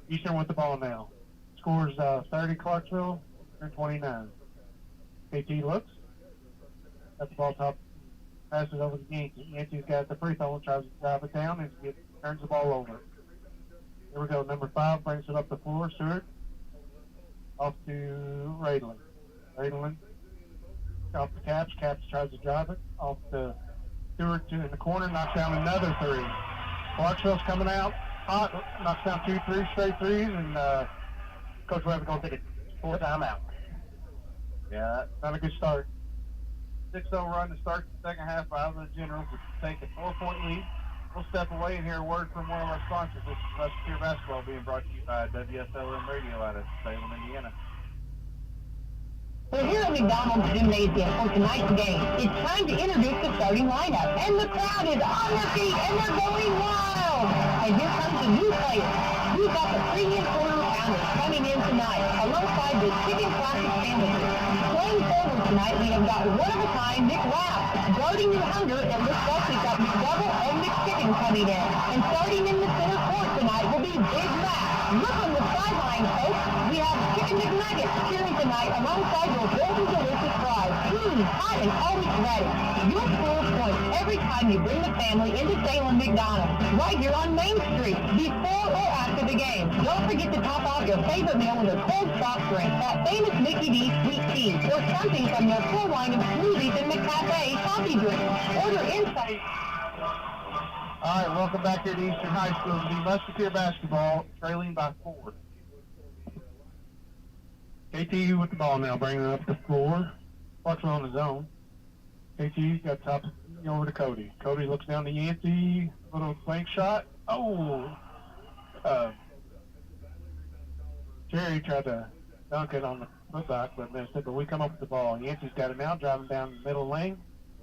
Eastern with the ball now. Scores 30 Clarksville, 29. KT looks. Got the ball top. Passes over to Yancey. Yancey's got the free throw, tries to drive it down, and turns the ball over. Here we go. Number 5 brings it up the floor. Stewart. Off to Radlin. Radlin off the Capps. Capps tries to drive it. Off to Stewart in the corner. Knocks down another three. Clarksville's coming out hot. Knocks down 2 straight threes. And Coach Webb's going to take a 4 timeout. Yeah, Not a good start. 6-0 run to start the second half by the Generals, which take a 4-point lead. We'll step away and hear a word from one of our sponsors. This is Musketeer Basketball being brought to you by Wslm Radio out of Salem, Indiana. We're here at McDonald's Gymnasium for tonight's game. It's time to introduce the starting lineup. And the crowd is on their feet and they're going wild. And here comes the new player. We've got the premium quarter pounders coming in tonight alongside the chicken classic sandwiches. Playing forward tonight, we have got one-of-a-kind McWrap. Guarding your hunger, it looks like we've got McDouble and McChicken coming in. And starting in the center court tonight will be Big Mac. Look on the sideline, folks. We have Chicken McNuggets cheering tonight alongside your golden delicious fries. Hot and always ready. You'll score points every time you bring the family into Salem McDonald's. Right here on Main Street, before or after the game. Don't forget to top off your favorite meal with a cold soft drink, that famous Mikie D sweet tea, or something from their full line of smoothies and McCafe coffee drinks. Order inside. All right, welcome back here to Eastern High School to be Musketeer Basketball, trailing by 4. KT with the ball now, bringing it up the floor. Clarksville on his own. KT got top over to Cody. Cody looks down to Yancey. Little flank shot. Oh! Jerry tried to dunk it on the putback, but missed it. But we come up with the ball. Yancey's got it now, driving down the middle lane.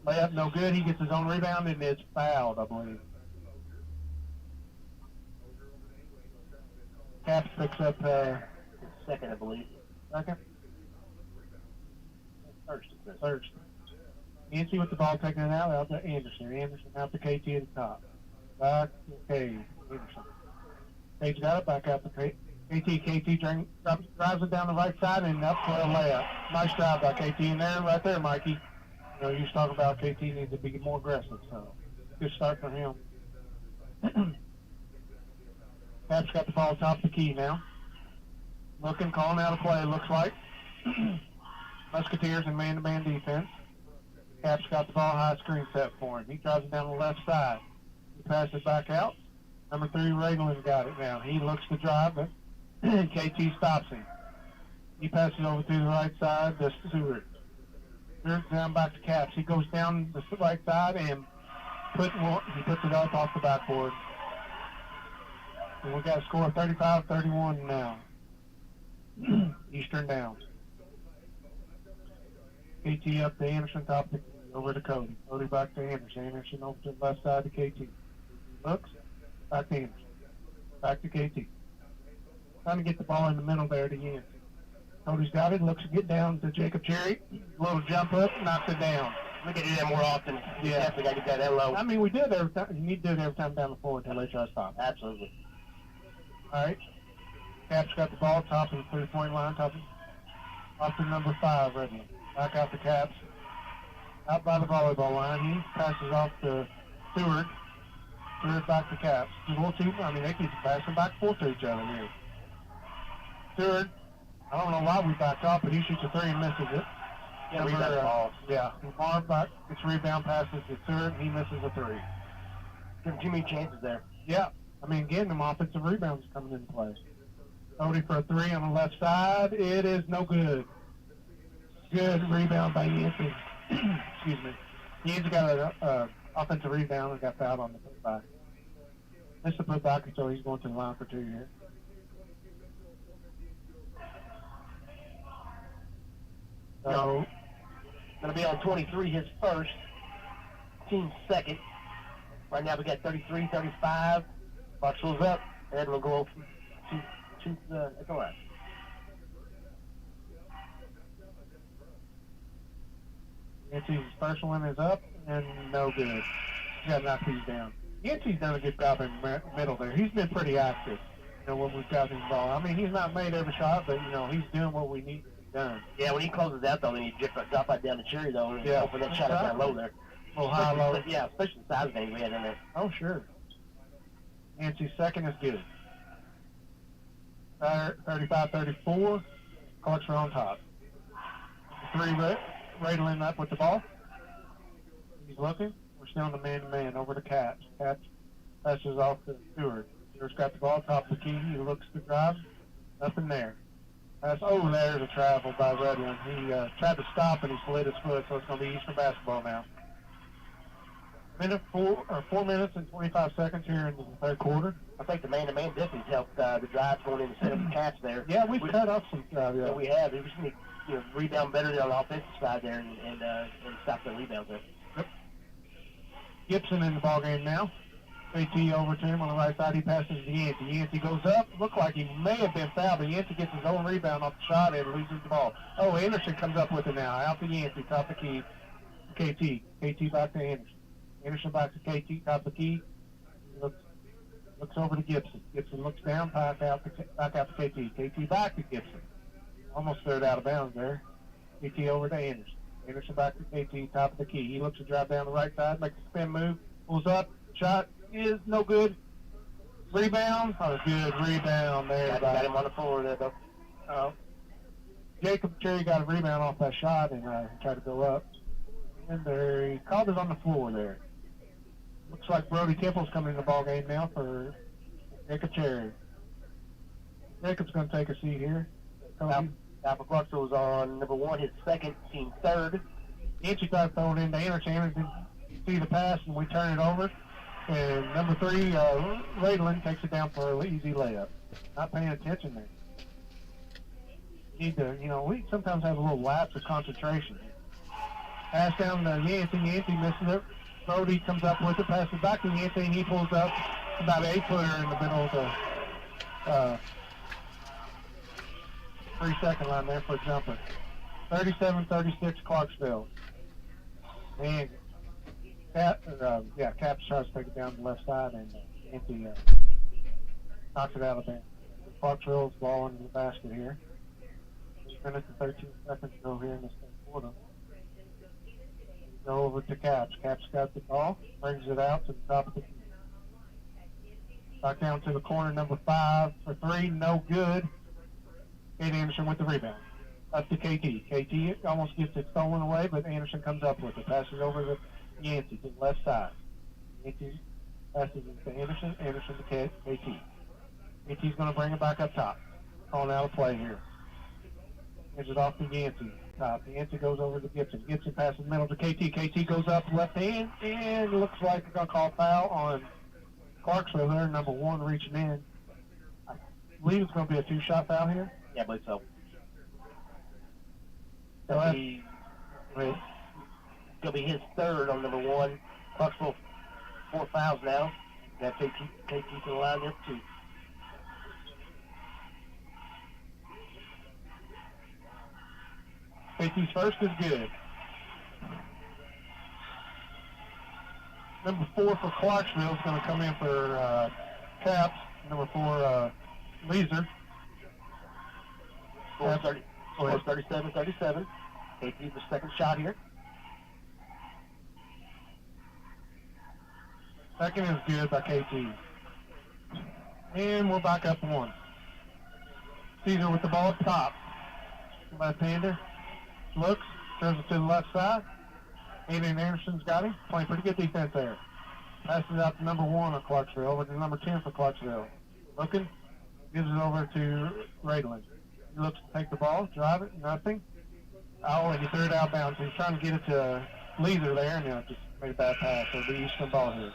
Layup no good. He gets his own rebound and is fouled, I believe. Capps picks up Second, I believe. second. Third. Yancey with the ball, taking it out to Anderson. Anderson out to KT at the top. Back to Cage. Anderson. Cage got it, back out to KT. KT drives it down the right side and up for a layup. Nice job by KT in there, right there, Mikey. You know, you was talking about KT needs to be more aggressive, so good start for him. Capps got the ball top of the key now. Looking, calling out a play, looks like. Musketeers in man-to-man defense. Capps got the ball, high screen set for him. He drives it down the left side. He passes it back out. Number 3, Radlin's got it now. He looks to drive, but KT stops him. He passes over to the right side to Stewart. Stewart down back to Capps. He goes down the right side and he puts it up off the backboard. And we got a score of 35-31 now. Eastern down. KT up to Anderson, top to, over to Cody. Cody back to Anderson. Anderson over to the left side to KT. Looks, back to Anderson. Back to KT. Trying to get the ball in the middle there to Yancey. Cody's got it. Looks to get down to Jacob Cherry. Little jump up, knocks it down. We can do that more often. Yeah. Definitely got to get that low. I mean, we do it every time. You need to do it every time down the floor until they try to stop. Absolutely. All right. Capps got the ball, top of the 3-point line, top to number 5, Redmond. Back out to Capps. Out by the volleyball line. He passes off to Stewart. Stewart back to Capps. They keep passing back and forth to each other here. Stewart, I don't know why we backed off, but he shoots a 3 and misses it. Yeah, we got the ball. Yeah. Lamar back, gets rebound, passes to Stewart, and he misses a 3. Give him too many chances there. Yeah. I mean, again, them offensive rebounds coming into play. Cody for a 3 on the left side. It is no good. Good rebound by Yancey. Excuse me. Yancey got an offensive rebound and got fouled on the putback. Missed the putback, so he's going to the line for 2 here. So, Going to be on 23, his first. Team second. Right now we got 33, 35. Clarksville's up, and we'll go to the left. Yancey's first one is up and no good. He's got to knock these down. Yancey's done a good job in the middle there. He's been pretty active, when we've got him involved. I mean, he's not made every shot, but, he's doing what we need to be done. Yeah, when he closes out, though, then he drop right down the cherry, though, and open that shot up down low there. Oh, high, low. Yeah, especially the size thing we had in there. Oh, sure. Yancey's second is good. 35-34, Clarksville on top. 3 Radlin up with the ball. He's looking. We're still in the man-to-man over to Caps. Caps passes off to Stewart. Stewart's got the ball, top of the key. He looks to drive. Nothing there. There's a travel by Redland. He tried to stop and he slid his foot, so it's going to be Eastern basketball now. 4 minutes and 25 seconds here into the third quarter. I think the man-to-man definitely helped the drive going in the set of the Cats there. Yeah, we've cut off some. Yeah, we have. We just need to rebound better on the offensive side there and stop the rebounds there. Yep. Gibson in the ballgame now. AT over to him on the right side. He passes to Yancey. Yancey goes up. Looked like he may have been fouled, but Yancey gets his own rebound off the shot and loses the ball. Oh, Anderson comes up with it now. Out to Yancey, top of the key. KT. KT back to Anderson. Anderson back to KT, top of the key. Looks over to Gibson. Gibson looks down, back out to KT. KT back to Gibson. Almost third out of bounds there. KT over to Anderson. Anderson back to KT, top of the key. He looks to drive down the right side, makes a spin move, pulls up, shot is no good. Rebound, a good rebound there. Got him on the floor there, though. Jacob Cherry got a rebound off that shot and tried to go up. And there, he called it on the floor there. Looks like Brody Kipple's coming in the ball game now for Jacob Cherry. Jacob's going to take a seat here. Alpha Clarksville was on number 1, his second, team third. Yancey tried to throw it into Anderson. Anderson didn't see the pass, and we turn it over. And number 3, Radlin takes it down for an easy layup. Not paying attention there. Need to, we sometimes have a little lapse of concentration. Pass down to Yancey. Yancey misses it. Brody comes up with it, passes back to Yancey, and he pulls up about an 8-footer in the middle of the 3-second line there for a jumper. 37-36 Clarksville. And Caps tries to take it down the left side, and Yancey knocks it out of there. Clarksville's ball into the basket here. 6 minutes and 13 seconds to go here in this third quarter. Go over to Caps. Caps got the ball, brings it out to the top of the key. Back down to the corner, number 5 for 3, no good. Kate Anderson with the rebound. Up to KT. KT almost gets it stolen away, but Anderson comes up with it. Passes over to Yancey to the left side. Yancey passes it to Anderson. Anderson to KT. KT's going to bring it back up top. Calling out a play here. Gives it off to Yancey. Top. Yancey goes over to Gibson. Gibson passes middle to KT. KT goes up left hand, and looks like they're going to call foul on Clarksville there, number 1 reaching in. I believe it's going to be a 2-shot foul here. Yeah, I believe so. It's going to be his third on number 1. Clarksville 4 fouls now. Got KT to the line there, 2. KT's first is good. Number 4 for Clarksville is going to come in for Caps. Number 4, Leeser. Scores 37-37. KT's the second shot here. Second is good by KT. And we're back up 1. Caesar with the ball at the top. Left-hander. Looks, turns it to the left side. Aiden Anderson's got him. Playing pretty good defense there. Passes out to number 1 of Clarksville, over to number 10 for Clarksville. Looking, gives it over to Radlin. He looks to take the ball, drive it, nothing. Oh, and he threw it out of bounds. He was trying to get it to Leader there, and just made a bad pass. So the Eastern ball here.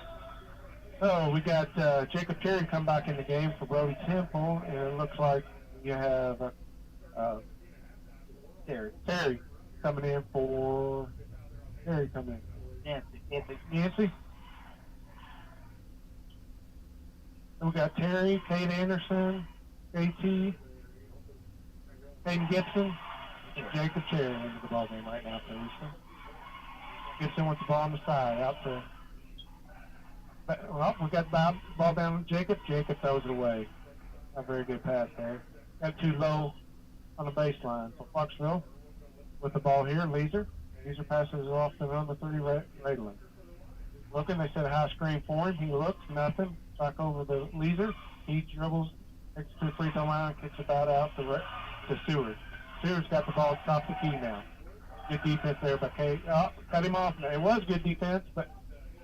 So we got Jacob Terry come back in the game for Brody Temple, and it looks like you have Terry coming in for Nancy. And we got Terry, Kate Anderson, KT, Hayden Gibson, and Jacob Terry into the ball game right now for Eastern. Gibson with the ball on the side, out to. Well, we got the ball down to Jacob. Jacob throws it away. Not a very good pass there. Got too low on the baseline. So Clarksville with the ball here. Leaser passes it off to number 30, Radlin. Looking, they set a high screen for him. He looks, nothing. Back over the Leaser. He dribbles, takes it to the free throw line, kicks it out to Seward. Seward's got the ball at the top of the key now. Good defense there by Kate. Oh, cut him off. It was good defense, but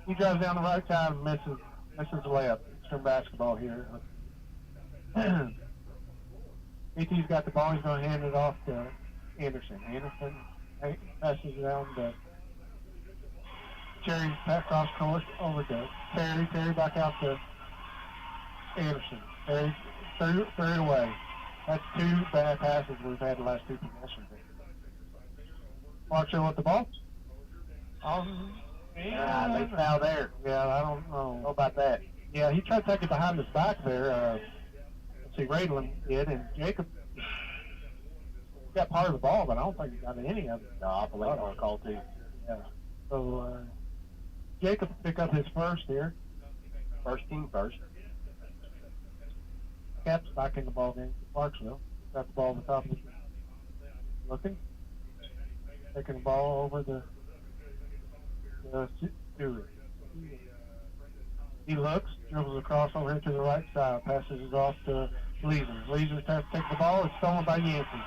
he drives down the right side and misses the layup. Eastern basketball here. AT's got the ball. He's going to hand it off to Anderson. Anderson passes it down to Cherry, cross court over to Terry. Terry back out to Anderson. Terry threw it away. That's two bad passes we've had the last two possessions. Clarksville with the ball. They foul there. Yeah, I don't know. How about that? Yeah, he tried to take it behind his back there. Let's see, Radlin did, and Jacob got part of the ball, but I don't think he got any of it. No, I believe on a call too. Yeah. So Jacob pick up his first here. First team first. Cap's back in the ball game for Clarksville. Got the ball at the top of the looking. Taking the ball over the Stewart. He looks, dribbles across over here to the right side, passes it off to Leaser. Leaser tries to take the ball. It's stolen by Yancey.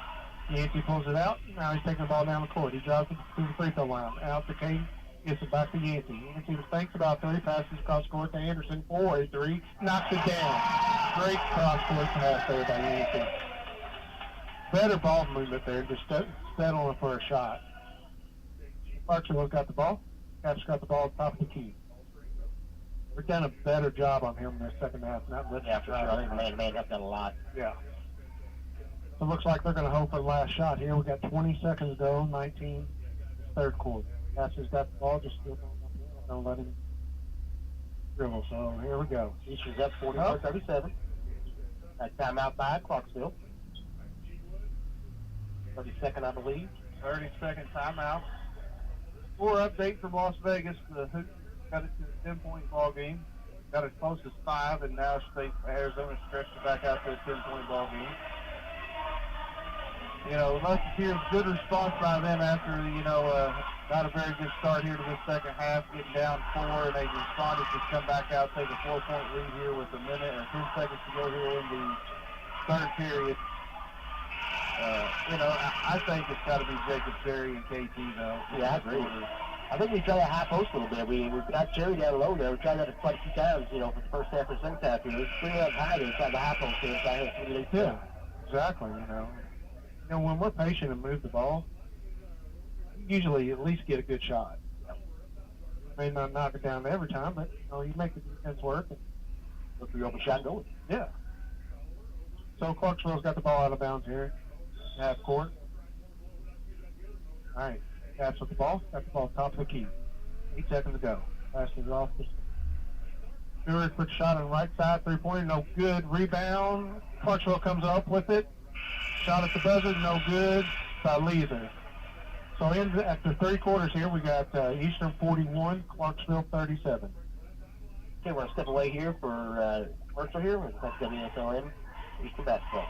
Yancey pulls it out. Now he's taking the ball down the court. He drives it to the free throw line. Out to Kate. Gets it back to Yancey. Yancey thinks about three. Passes across court to Anderson for a three. Knocks it down. Great cross-court pass there by Yancey. Better ball movement there. Just settling for a shot. Clarksville's got the ball. Cap's got the ball at the top of the key. We've done a better job on him in the second half. Not letting Yeah, for sure. I think man up that a lot. Yeah. So it looks like they're going to hope for the last shot here. We've got 20 seconds to go, 19, third quarter. Caps got the ball, just don't let him dribble. So here we go. Eastern's up 44-37. That timeout by Clarksville. 30-second, I believe. 30-second timeout. Score update from Las Vegas. The Hoops got it to the 10-point ball game. Got as close as 5, and now Arizona stretched it back out to a 10-point ball game. Musketeers, good response by them after, not a very good start here to the second half, getting down 4, and they responded to come back out, take a 4-point lead here with a minute and 10 seconds to go here in the third period. I think it's got to be Jacob Terry and KT, though. Yeah, I agree. I think we tried that high post a little bit. We got Terry down low there. We tried that quite a few times, for the first half or second half. It's pretty up high there inside the high post there. Yeah, exactly, when we're patient and move the ball, you usually at least get a good shot. May not knock it down every time, but you make the defense work. And look for your open shot going. Yeah. So Clarksville's got the ball out of bounds here. Half court. All right. Caps with the ball. Got the ball top of the key. 8 seconds to go. Passes it off to Stewart. Quick shot on the right side. Three-pointer. No good. Rebound. Clarksville comes up with it. Shot at the buzzer. No good. By Leaser. So after 3 quarters here, we got Eastern 41, Clarksville 37. Okay, we're going to step away here for commercial here. That's Wslm Eastern basketball.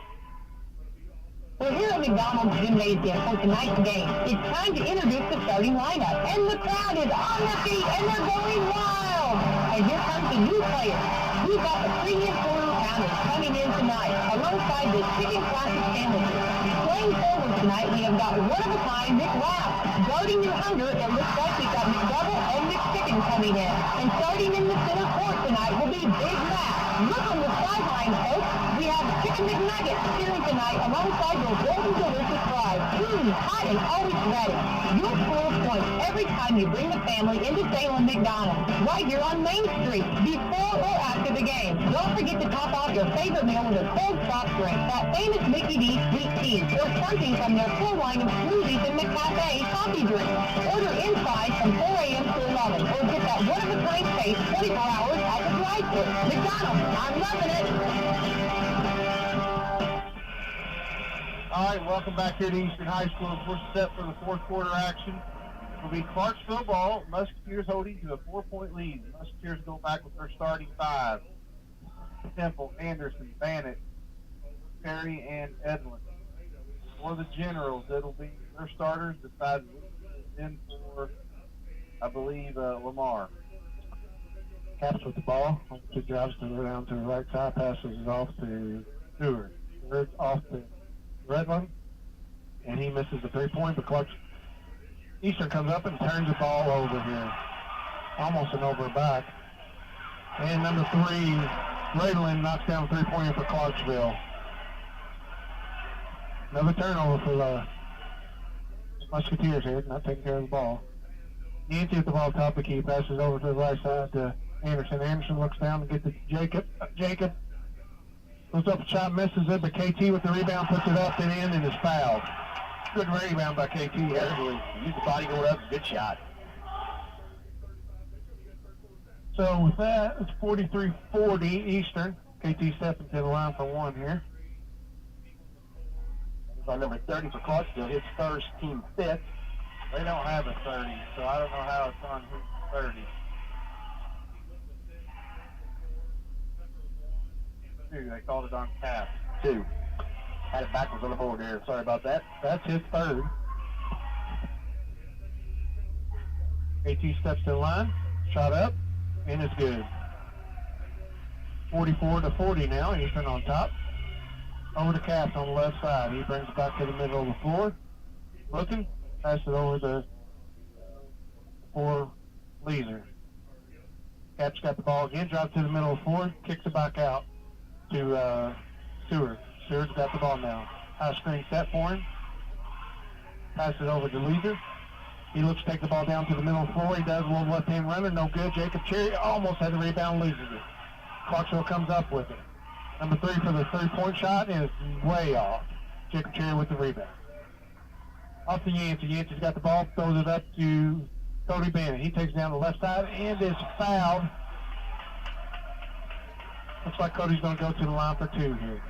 We're here at McDonald's Gymnasium for tonight's game. It's time to introduce the starting lineup. And the crowd is on their feet and they're going wild. wild. And here comes the new player. We've got the premium quarter pounders coming in tonight, alongside the chicken classic sandwiches. Playing forward tonight, we have got one-of-a-kind McWrap. Guarding your hunger, it looks like we've got McDouble and McChicken coming in. And starting in the center court tonight will be Big Mac. Look on the sideline, folks. We have Chicken McNuggets cheering tonight alongside those golden delicious fries. Hot and always ready. You'll score points every time you bring the family into Salem McDonald's, right here on Main Street, before or after the game. Don't forget to top off your favorite meal with a cold soft drink, that famous Mikie D sweet tea, or something from their full line of smoothies and McCafe coffee drinks. Order inside from 4 a.m. to 11, or get that one-of-a-kind taste 24 hours at the drive-thru. McDonald's, I'm loving it. All right, welcome back here to Eastern High School. We're set for the fourth quarter action. It'll be Clarksville ball. Musketeers holding to a 4-point lead. The Musketeers go back with their starting five: Temple, Anderson, Bannett, Perry, and Edlin. For the Generals, it'll be their starters besides in for, I believe, Lamar. Caps with the ball. Two drives to go down to the right side. Passes it off to Stewart. Stewart's off to Redland, and he misses the 3-point, but Eastern comes up and turns the ball over here. Almost an over back. And number 3, Redland knocks down a 3-pointer for Clarksville. Another turnover for the Musketeers here, not taking care of the ball. Yancey with the ball top of the key, passes over to the right side to Anderson. Anderson looks down to get to Jacob. Jacob goes up a shot, misses it, but KT with the rebound puts it up and in and is fouled. Good rebound by KT. Use the body going up, good shot. So with that, it's 43-40 Eastern. KT stepping to the line for one here. On number 30 for Clarksville, his first, team fifth. They don't have a 30, so I don't know how it's on his 30. They called it on pass. 2. Had it backwards on the board there. Sorry about that. That's his third. AT steps to the line, shot up, and it's good. 44-40 now. Eastern on top. Over to Caps on the left side. He brings it back to the middle of the floor. Looking, pass it over for Leeser. Caps got the ball again, drops to the middle of the floor, kicks it back out to Stewart. Stewart's got the ball now. High screen set for him. Pass it over to Leeser. He looks to take the ball down to the middle of the floor. He does a little left-hand runner. No good. Jacob Cherry almost had the rebound, loses it. Clarksville comes up with it. Number 3 for the 3-point shot is way off. Jacob Cherry with the rebound. Off to Yancey. Yancey's got the ball, throws it up to Cody Bennett. He takes down the left side and is fouled. Looks like Cody's going to go to the line for 2 here.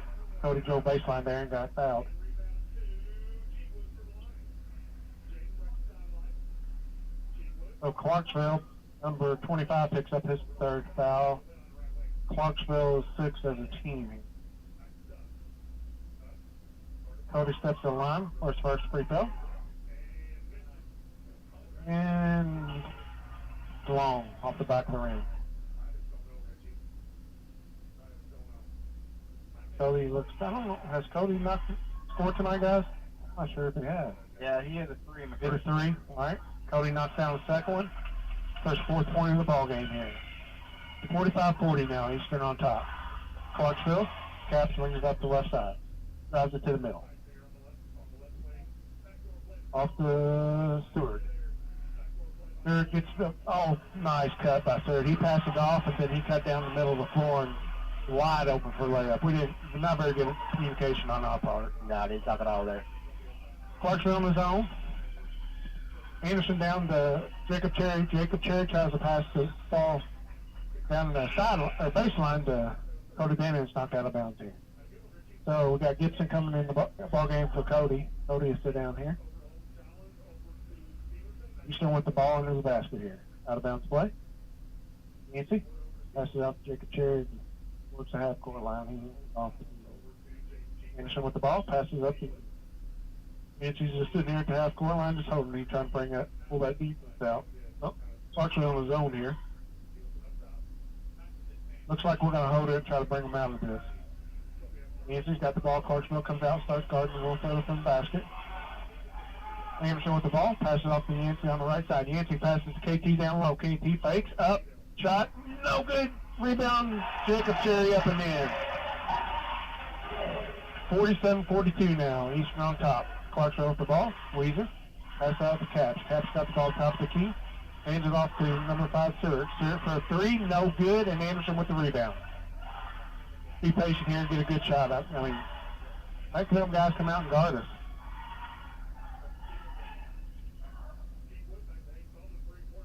Cody drove baseline there and got fouled. So Clarksville, number 25, picks up his third foul. Clarksville is 6 as a team. Cody steps to the line for his first free throw. And long off the back of the rim. Cody looks, I don't know, has Cody not scored tonight, guys? I'm not sure if he has. Yeah, he had a 3 in the Hit a first. 3, all right. Cody knocks down the second one. First 4th point of the ball game here. 45-40 now, Eastern on top. Clarksville, Caps brings it up the left side. Drives it to the middle. Off to Stewart. Stewart gets the, nice cut by Stewart. He passed it off, and then he cut down the middle of the floor and wide open for layup. We're not very good at communication on our part. No, I didn't talk at all there. Clarksville on his own. Anderson down to Jacob Cherry. Jacob Cherry tries to pass the ball down the sideline or baseline to Cody Bennett. It's knocked out of bounds here. So we got Gibson coming in the ball game for Cody. Cody is sit down here. Eastern with the ball into the basket here. Out of bounds play. Yancey passes out to Jacob Cherry. Works the half court line. He's off the field. Anderson with the ball, passes up to Yancey's just sitting here at the half court line, just holding. He's trying to pull that defense out. Clarksville on his own here. Looks like we're going to hold it and try to bring them out of this. Yancey's got the ball. Clarksville comes out, starts guarding a little further from the basket. Anderson with the ball, passes off to Yancey on the right side. Yancey passes to KT down low. KT fakes, up, shot, no good. Rebound, Jacob Cherry up and in. 47-42 now. Eastern on top. Clarksville with the ball. Weezer. Pass out to Caps. Caps got the ball top of the key. Hands it off to number 5, Stewart. Stewart for a three, no good, and Anderson with the rebound. Be patient here and get a good shot. I mean, make them guys come out and guard us.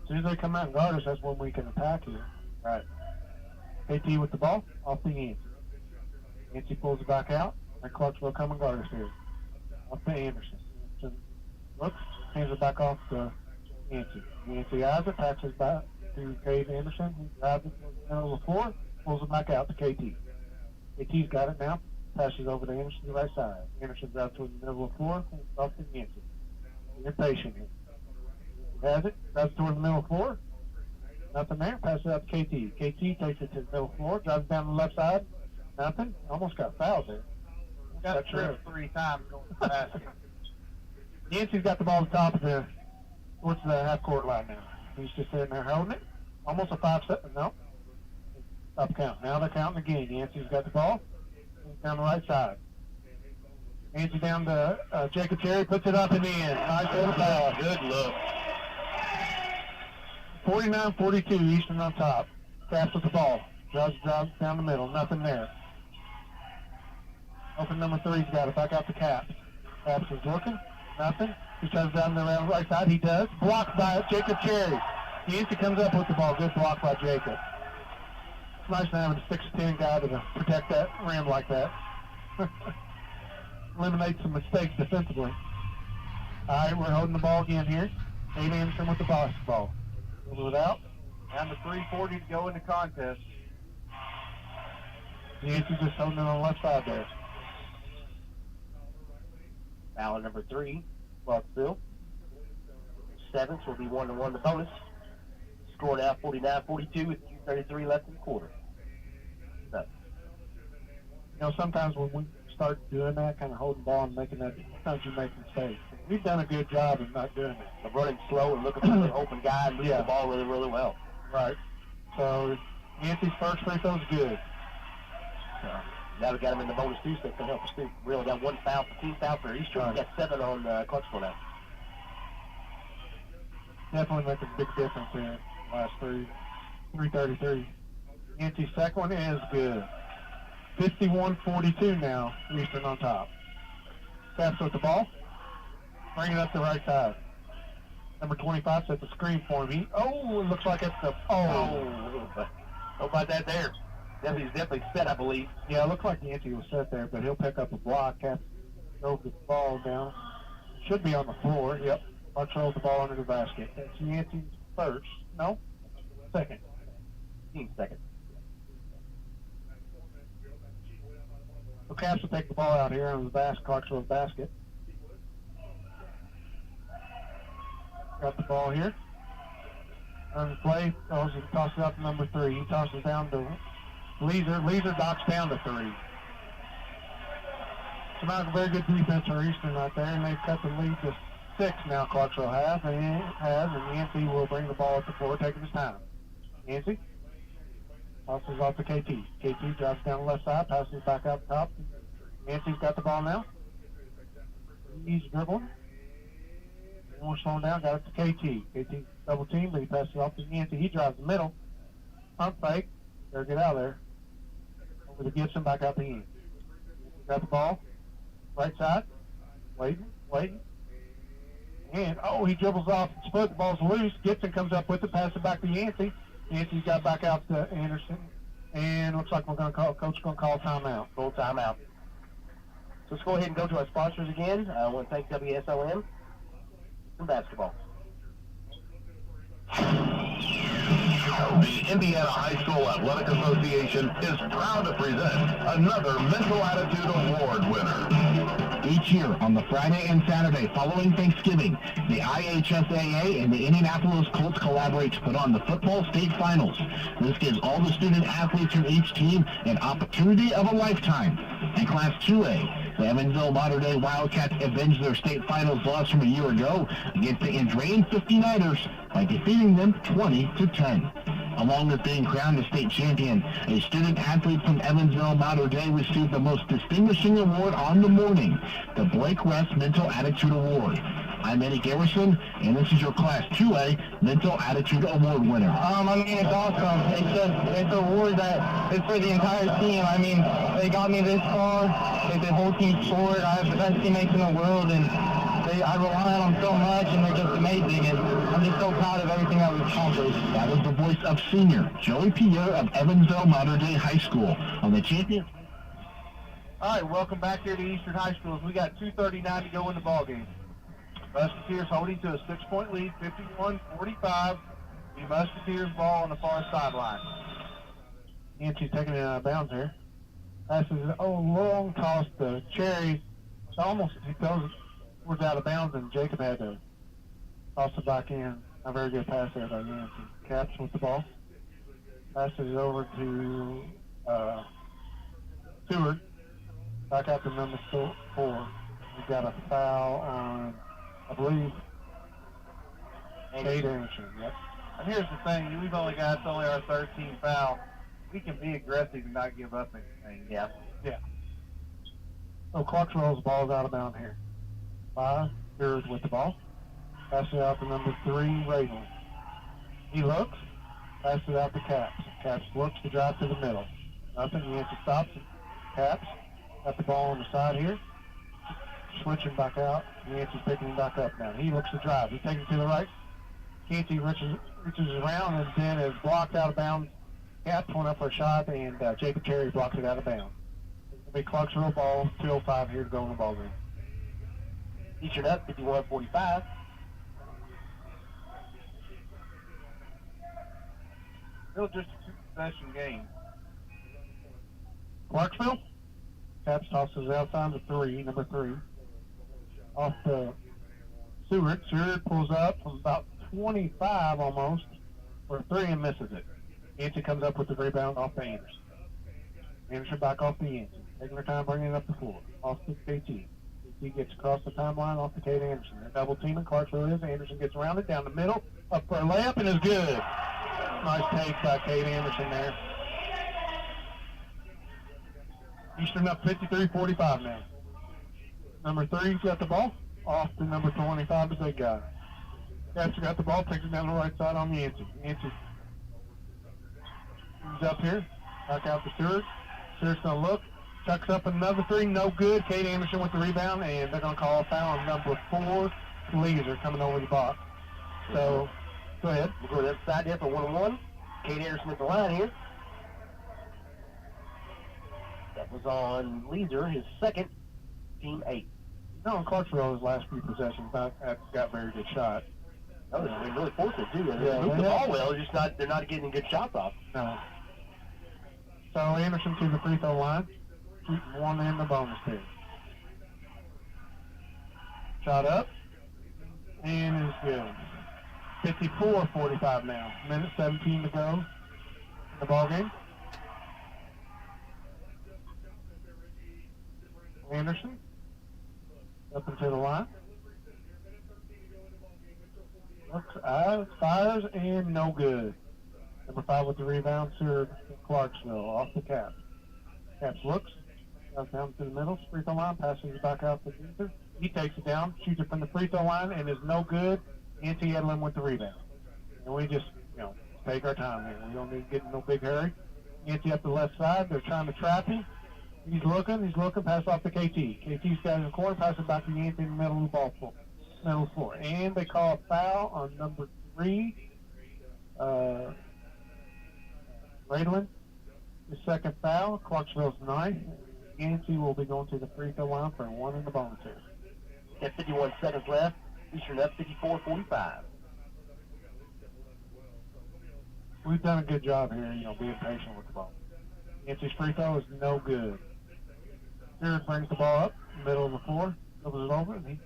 As soon as they come out and guard us, that's when we can attack here. Right. KT with the ball, off to Yancey. Yancey pulls it back out, and Clarksville come and guard us here. Off to Anderson. Anderson looks, hands it back off to Yancey. Yancey eyes it, passes back to Cade Anderson. He drives it to the middle of the floor, pulls it back out to KT. KT's got it now, passes over to Anderson to the right side. Anderson drives to the middle of the floor, off to Yancey. You're patient here. Has it, drives toward the middle of the floor. Nothing there, passes out to KT. KT takes it to the middle of the floor, drives down the left side. Nothing, almost got fouled there. Got tripped 3 times going to the basket. Yancey's got the ball at the top of the, towards the half-court line now. He's just sitting there holding it. Almost a 5-7, no. Up count. Now they're counting again. Yancey's got the ball. Down the right side. Yancey down to Jacob Cherry, puts it up and in. Nice little ball. Good look. 49-42, Eastern on top. Caps with the ball. Drives down the middle. Nothing there. Open number 3's got it. Back out to Caps. Caps is looking. Nothing. He tries down the right side. He does. Blocked by Jacob Cherry. Yancey comes up with the ball. Good block by Jacob. It's nice to have a 6'10" guy to protect that rim like that. Eliminate some mistakes defensively. All right, we're holding the ball again here. Cade Anderson with the basketball. Move it out. Down to 3:40 to go in the contest. Yancey just holding it on the left side there. Foul number 3, Clarksville. 7th will be 1-1 the bonus. Score now 49-42 with 2:33 left in the quarter. So. You know, sometimes when we start doing that, kind of holding the ball and making that, sometimes you make mistakes. We've done a good job of not doing that. Of running slow and looking for the open guy and moving the ball really, really well. Right. So Yancey's first free throw's good. Now we got him in the bonus too, so it's going to help us too. We only got 1 foul, team foul for Eastern. We got 7 on Clarksville now. Definitely makes a big difference in the last 3:33. Yancey's second one is good. 51-42 now, Eastern on top. Caps with the ball. Bring it up the right side. Number 25 sets a screen for him. It looks like it's the, How about that there? He's definitely set, I believe. Yeah, it looked like Yancey was set there, but he'll pick up a block. Caps drove the ball down. Should be on the floor. Yep. Marks rolls the ball under the basket. That's Yancey's first. No? Second. Team second. So Caps will take the ball out here on the Clarksville basket. Got the ball here. On the play, he tosses out to number 3. He tosses down to Leeser. Leeser knocks down to 3. So now a very good defense for Eastern right there, and they've cut the lead to 6 now, Clarksville has, and Yancey will bring the ball up the floor, taking his time. Yancey tosses off to KT. KT drives down the left side, passes back out top. Yancey's got the ball now. He's dribbling. And we're slowing down, got it to KT. KT double team, but he passes it off to Yancey. He drives the middle. Pump fake. Better get out of there. Over to Gibson, back out to Yancey. Got the ball. Right side. Waiting. And, he dribbles off and split. The ball's loose. Gibson comes up with it, passes it back to Yancey. Yancey's got back out to Anderson. And looks like Coach going to call timeout. Full timeout. So let's go ahead and go to our sponsors again. I want to thank Wslm and basketball. The Indiana High School Athletic Association is proud to present another Mental Attitude Award winner. Each year on the Friday and Saturday following Thanksgiving, the IHSAA and the Indianapolis Colts collaborate to put on the football state finals. This gives all the student athletes from each team an opportunity of a lifetime. In Class 2A, the Evansville Modern Day Wildcats avenged their state finals loss from a year ago against the Andrean 59ers by defeating them 20-10. Along with being crowned a state champion, a student athlete from Evansville Modern Day received the most distinguishing award on the morning, the Blake West Mental Attitude Award. I'm Eddie Garrison, and this is your Class 2A Mental Attitude Award winner. I mean, it's awesome. It's an award that is for the entire team. I mean, they got me this far. It's the whole team sport. I have the best teammates in the world, and I rely on them so much, and they're just amazing. And I'm just so proud of everything that we've accomplished. That was the voice of senior Joey Pierre of Evansville Modern Day High School on the champion. All right, welcome back here to Eastern High School. We got 2:39 to go in the ball game. Musketeers holding to a 6-point lead, 51-45. The Musketeers ball on the far sideline. Nancy's taking it out of bounds here. Passes it, long toss to Cherry. It's almost, he goes towards out of bounds, and Jacob had to toss it back in. A very good pass there by Nancy. Caps with the ball. Passes it over to Stewart. Back out to number 4. We've got a foul on, I believe, Kate Anderson. Yep. And here's the thing, it's only our 13th foul. We can be aggressive and not give up anything. Yeah. So Clarksville's ball is out of bounds here. 5, Stewart with the ball. Passes it out to number 3, Raylan. He looks, passes it out to Caps. Caps looks to drive to the middle. Nothing, Yancey stops it. Caps got the ball on the side here. Switching back out. Yancey's picking him back up now. He looks to drive. He's taking it to the right. Yancey reaches around and then is blocked out of bounds. Caps went up for a shot, and Jacob Terry blocks it out of bounds. It'll be Clarksville ball, 2:05 here to go in the ball game. Eastern up, 51-45. Still just a two-possession game. Clarksville. Caps tosses outside to 3, number 3. Off to Seward. Seward pulls up from about 25 almost for 3 and misses it. Yancey comes up with the rebound off to Anderson. Anderson back off to Yancey. Taking her time bringing it up the floor. Off to KT. KT gets across the timeline off to Kate Anderson. They're double teaming. Clarksville is. Anderson gets rounded down the middle. Up for a layup and is good. Nice take by Kate Anderson there. Eastern up 53-45 now. Number 3's got the ball. Off to number 25, the big guy. Caps got the ball, takes it down the right side on Yancey. Yancey comes up here. Back out to Stewart. Stewart's going to look. Chucks up another 3, no good. Kate Anderson with the rebound, and they're going to call a foul on number 4. Leaser coming over the box. So, go ahead. We'll go to the other side there for 1-1. Kate Anderson at the line here. That was on Leaser, his second, team 8. No, in Clarksville, his last few possessions, got very good shot. Oh, they're really fortunate too. They Yeah, moved the they ball have. well. They're not getting good shots off. No. So Anderson to the free throw line. Shooting 1 in the bonus here. Shot up. And is good. 54-45 now. Minute 17 to go in the ball game. Anderson up into the line. Looks, fires, and no good. Number 5 with the rebound, Sir Clarksville, off the Caps. Caps looks, goes down to the middle, free throw line, passes it back out to Ether. He takes it down, shoots it from the free throw line, and is no good. Nancy Edlin with the rebound. And we just, take our time here. We don't need to get in no big hurry. Nancy up the left side, they're trying to trap him. He's looking, pass off to KT. KT's got in the corner, pass it back to Yancey in the middle of the ball floor. Middle floor. And they call a foul on number 3, Radlin. His second foul, Clarksville's 9th. Yancey will be going to the free throw line for 1 in the bonus here. Got 51 seconds left. Eastern up 54-45. we've done a good job here, being patient with the ball. Yancey's free throw is no good. Jared brings the ball up, middle of the floor, dribbles it over, and he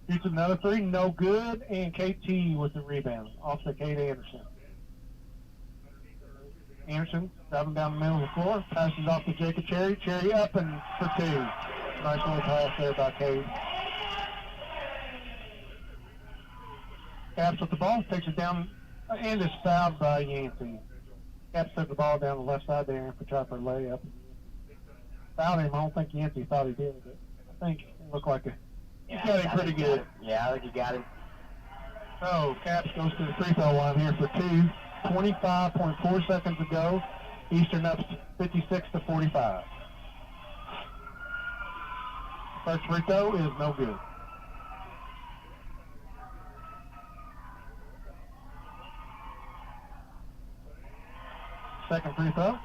shoots another three, no good, and KT with the rebound, off to Kate Anderson. Anderson driving down the middle of the floor, passes off to Jacob Cherry. Cherry up and for two. Nice little pass there by Kate. Caps with the ball, takes it down, and is fouled by Yancey. Caps took the ball down the left side there for trying for a layup. Fouled him. I don't think Yancey thought he did, but I think it looked like he got him pretty good. Yeah, I think he got him. So Caps goes to the free throw line here for two. 25.4 seconds to go. Eastern up 56-45. First free throw is no good. Second free throw.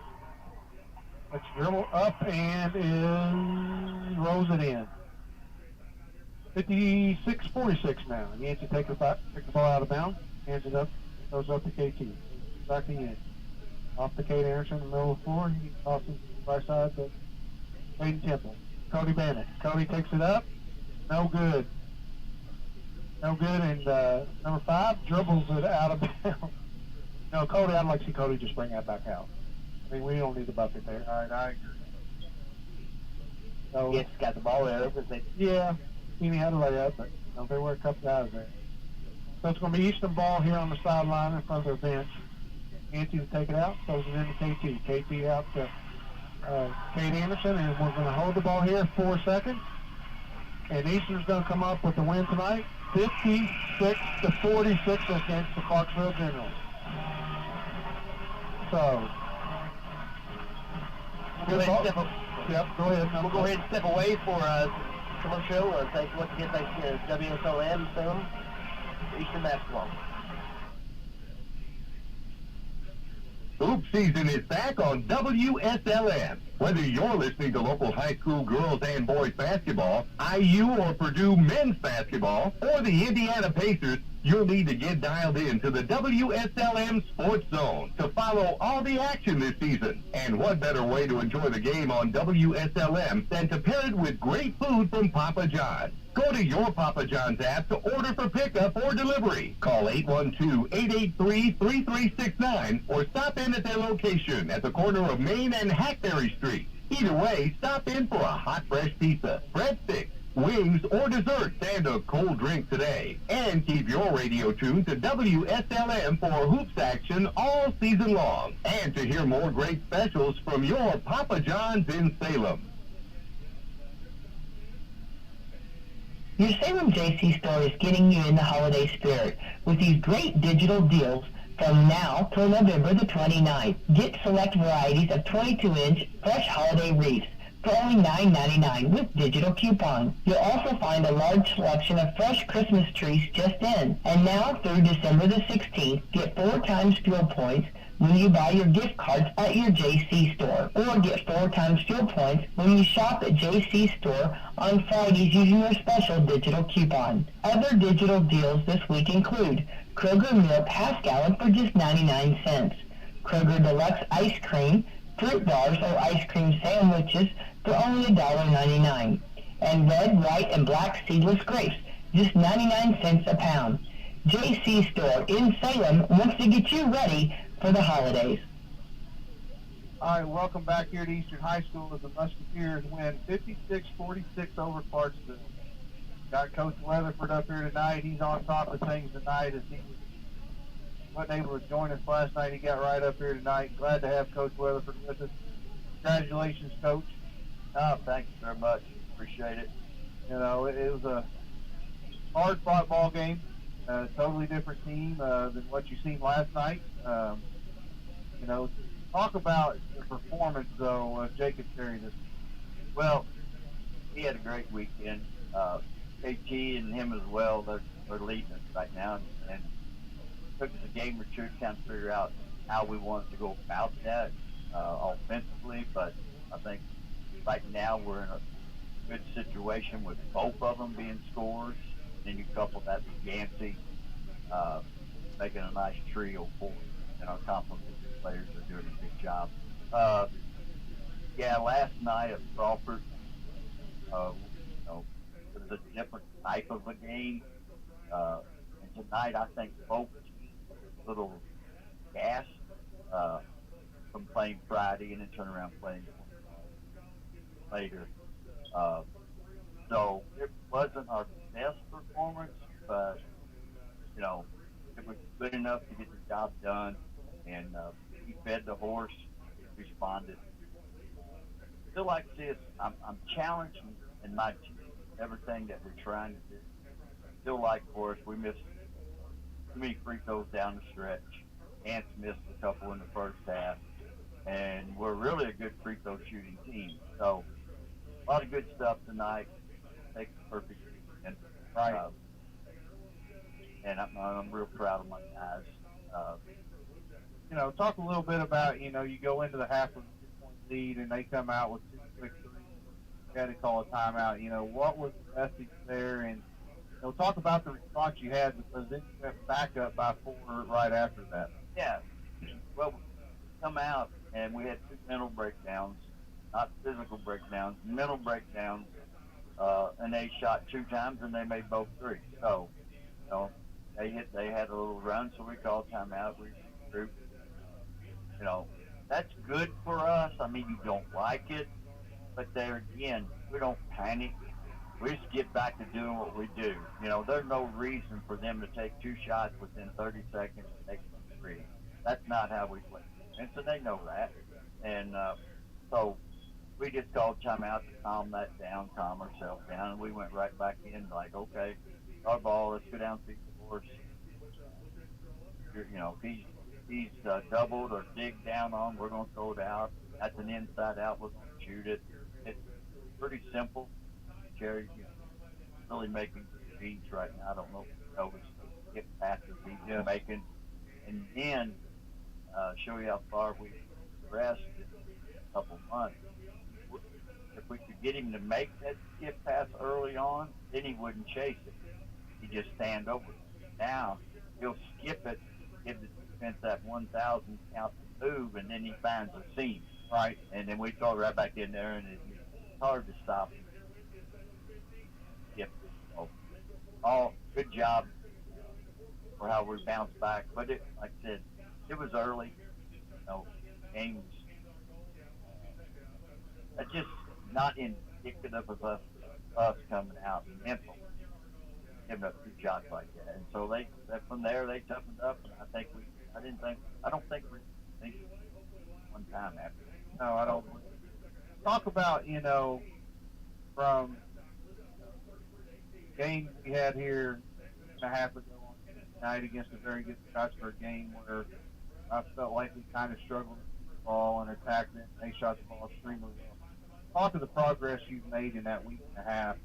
Let's dribble up and rolls it in. 56-46 now. Yancey takes the ball out of bounds, hands it up, goes up to KT. Back to Yancey. Off to Kate Anderson in the middle of the floor. He tosses right side to Hayden Temple. Cody Bennett. Cody takes it up. No good. No good. And number 5 dribbles it out of bounds. No, Cody, I'd like to see Cody just bring that back out. I mean, we don't need the bucket there. All right, I agree. So, Yes, got the ball there. yeah, he had a layup, but there were a couple guys there. So it's going to be Eastern ball here on the sideline in front of their bench. Yancey to take it out, throws it into KT. KT out to Kate Anderson, and we're going to hold the ball here 4 seconds. And Eastern's going to come up with the win tonight, 56-46 against the Clarksville Generals. So, We'll go ahead go ahead. and we'll go ahead and step away for commercial. Thanks once again, thanks to Wslm Film, Eastern Basketball. Hoop season is back on WSLM. Whether you're listening to local high school girls and boys basketball, IU or Purdue men's basketball, or the Indiana Pacers, you'll need to get dialed in to the WSLM Sports Zone to follow all the action this season. And what better way to enjoy the game on WSLM than to pair it with great food from Papa John's? Go to your Papa John's app to order for pickup or delivery. Call 812-883-3369 or stop in at their location at the corner of Main and Hackberry Street. Either way, stop in for a hot, fresh pizza, breadsticks, wings, or desserts, and a cold drink today. And keep your radio tuned to WSLM for hoops action all season long. And to hear more great specials from your Papa John's in Salem. Your Salem JC store is getting you in the holiday spirit with these great digital deals from now till November the 29th. Get select varieties of 22-inch fresh holiday wreaths for only $9.99 with digital coupons. You'll also find a large selection of fresh Christmas trees just in. And now through December the 16th, get 4 times fuel points when you buy your gift cards at your JC store, or get 4 times fuel points when you shop at JC store on Fridays using your special digital coupon. Other digital deals this week include Kroger milk half gallon for just 99 cents, Kroger Deluxe ice cream, fruit bars or ice cream sandwiches for only $1.99, and red, white, and black seedless grapes, just 99 cents a pound. JC store in Salem wants to get you ready for the holidays. All right, welcome back here to Eastern High School as the Musketeers win 56-46 over Clarksville. Got Coach Weatherford up here tonight. He's on top of things tonight as he wasn't able to join us last night. He got right up here tonight. Glad to have Coach Weatherford with us. Congratulations, Coach. Oh, thank you very much. Appreciate it. You know, it was a hard-fought ball game. Totally different team than what you seen last night. You know, talk about the performance, though, of Jacob Cherry this week. Well, he had a great weekend. KT and him as well, they're leading us right now. And took us a game or two to kind of figure out how we wanted to go about that offensively. But I think right now we're in a good situation with both of them being scorers. Then you couple that with Yancey making a nice trio for us. compliment the players. They're doing a good job. Yeah, last night at Crawford, it was a different type of a game. And tonight, I think both teams were a little gassed from playing Friday and then turn around playing later. So it wasn't our best performance, but it was good enough to get the job done. And we fed the horse, responded. Still like this, I'm challenged in my team, everything that we're trying to do. Still like for us, we missed too many free throws down the stretch. Ants missed a couple in the first half, and we're really a good free throw shooting team. So a lot of good stuff tonight. Take the perfect and Right. And I'm real proud of my guys. Talk a little bit about, you go into the half with a 2-point lead and they come out with 2 quick threes. You had to call a timeout. What was the message there? And, talk about the response you had, because then you went back up by 4 right after that. Yeah. Well, we come out and we had 2 mental breakdowns, not physical breakdowns, mental breakdowns. And they shot 2 times and they made both threes. So, they had a little run, so we called timeout. We regrouped. That's good for us. I mean, you don't like it, but there again, we don't panic. We just get back to doing what we do. There's no reason for them to take 2 shots within 30 seconds and make 3. That's not how we play. And so they know that. And so we just called timeout to calm that down, calm ourselves down, and we went right back in like, okay, our ball, let's go down, feed the horse. If he's doubled or digged down on, we're going to throw it out. That's an inside out, we're going to shoot it. It's pretty simple. Jerry, really making good beats right now. I don't know if you noticed the skip passes he's making. And then show you how far we've progressed in a couple months. If we could get him to make that skip pass early on, then he wouldn't chase it. He'd just stand over it. Now, he'll skip it, give the defense that 1,000 count to move, and then he finds a seam. Right. And then we throw it right back in there, and it's hard to stop him. Yep. So, all good job for how we bounced back. But it, like I said, it was early. Game was that's just not indicative of us coming out mental, giving up 2 shots like that. And so from there they toughened up, and I don't think we think one time after. No, I don't. Talk about, from games we had here a half ago on tonight against a very good Scottsburg game where I felt like we kind of struggled with the ball and attacked it, and they shot the ball extremely well. Talk to the progress you've made in that week and a half.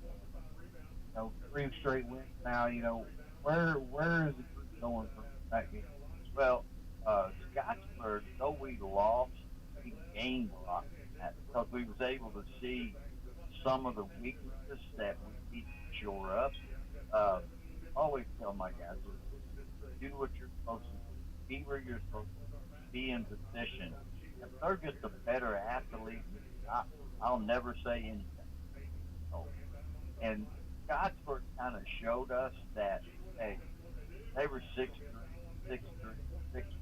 3 straight wins now. Where is the group going from that game? Well, Scottsburg, though we lost, we gained a lot from that because we was able to see some of the weaknesses that we need to shore up. Always tell my guys, do what you're supposed to do. Be where you're supposed to be in position. If they're just a better athlete, I'll never say anything. And Scottsburg kind of showed us that, hey, they were 6'3", 6'3",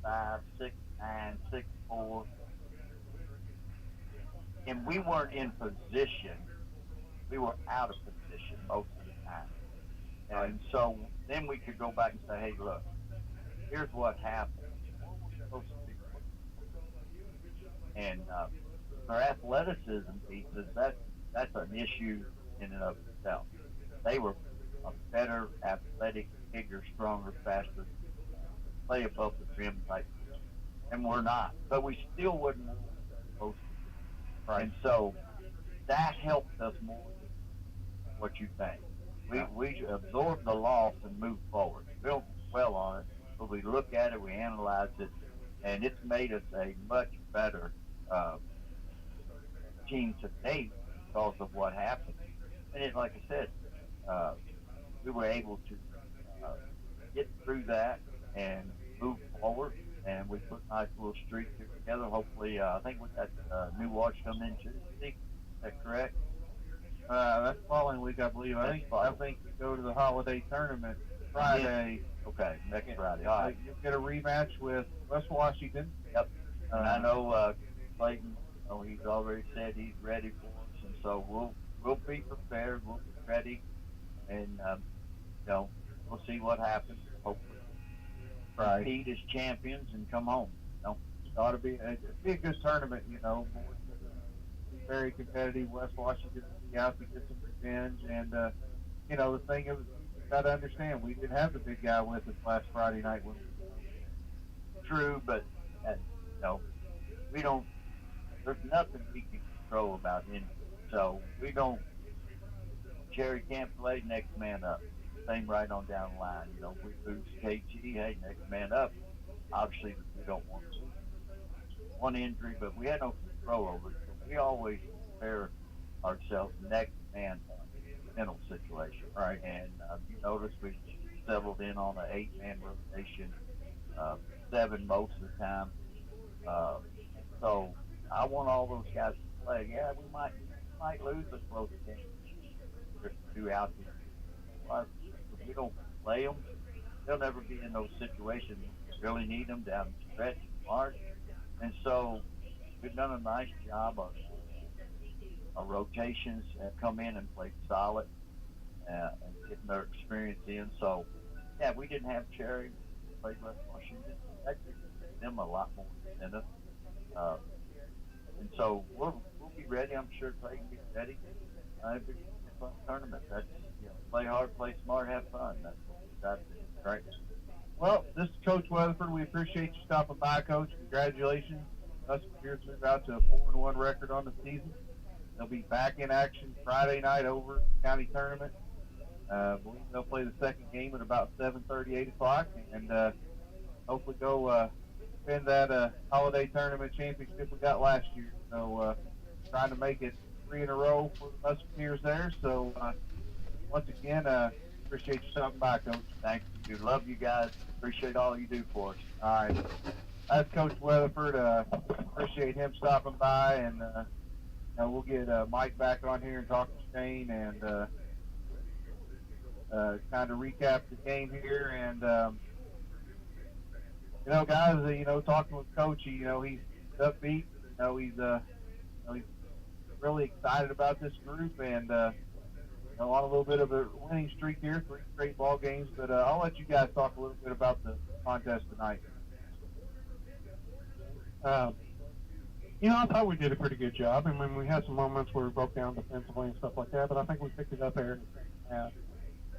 6'5", 6'9", 6'4", and we weren't in position. We were out of position most of the time. And so then we could go back and say, hey, look, here's what happened. What were we supposed to do? And their athleticism pieces, that's an issue in and of itself. They were a better athletic, bigger, stronger, faster, play above the rim type. And we're not. But we still wouldn't know what we were supposed to do. Right. And so that helped us more than what you think. We absorbed the loss and moved forward. We don't dwell on it, but we look at it, we analyze it, and it's made us a much better team to date because of what happened. And it, like I said, we were able to get through that and move forward, and we put a nice little streak together. Hopefully, I think we got new watch coming in Tuesday. Is that correct? That's following week, I believe. I think you go to the holiday tournament Friday. Okay, next Friday. All right. You'll get a rematch with West Washington. Yep. And I know Clayton. He's already said he's ready for us, and so we'll be prepared. We'll be ready, and we'll see what happens. Hopefully, compete as champions and come home. It ought to be a good tournament. Very competitive. West Washington will be out to get some revenge, and the thing is, you got to understand, we didn't have the big guy with us last Friday night. True, but we don't. There's nothing we can control about injury, so we don't. Jerry can't play next man up. Same right on down the line. We lose KG. Hey, next man up. Obviously, we don't want to. One injury, but we had no control over it. So we always prepare ourselves next man up mental situation. Right. And you notice we settled in on an 8-man rotation, 7 most of the time. So I want all those guys to play. Yeah, we might lose a close game. There's 2 out there. But if we don't play them, they'll never be in those situations. We really need them down the stretch, March. And so we've done a nice job of our rotations have come in and played solid and getting their experience in. So, yeah, we didn't have Cherry play West Washington. That gives them a lot more incentive. And so we'll be ready. I'm sure Clay can be ready. It'll be a fun tournament. That's play hard, play smart, have fun. That's what we got to do. Right. Well, this is Coach Weatherford. We appreciate you stopping by, Coach. Congratulations. Musketeers move out to a 4-1 record on the season. They'll be back in action Friday night over the county tournament. I believe they'll play the second game at about 7:30, 8 o'clock, and hopefully go win that holiday tournament championship we got last year. So trying to make it 3 in a row for the Musketeers there. So once again, appreciate you stopping by, Coach. Thank you. Love you guys. Appreciate all you do for us. All right. That's Coach Weatherford. Appreciate him stopping by, and we'll get Mike back on here and talk to Shane and kind of recap the game here. And guys, talking with Coach, he's upbeat. He's really excited about this group, and on a little bit of a winning streak here, 3 straight ball games. But I'll let you guys talk a little bit about the contest tonight. I thought we did a pretty good job. I mean, we had some moments where we broke down defensively and stuff like that, but I think we picked it up there in the second half,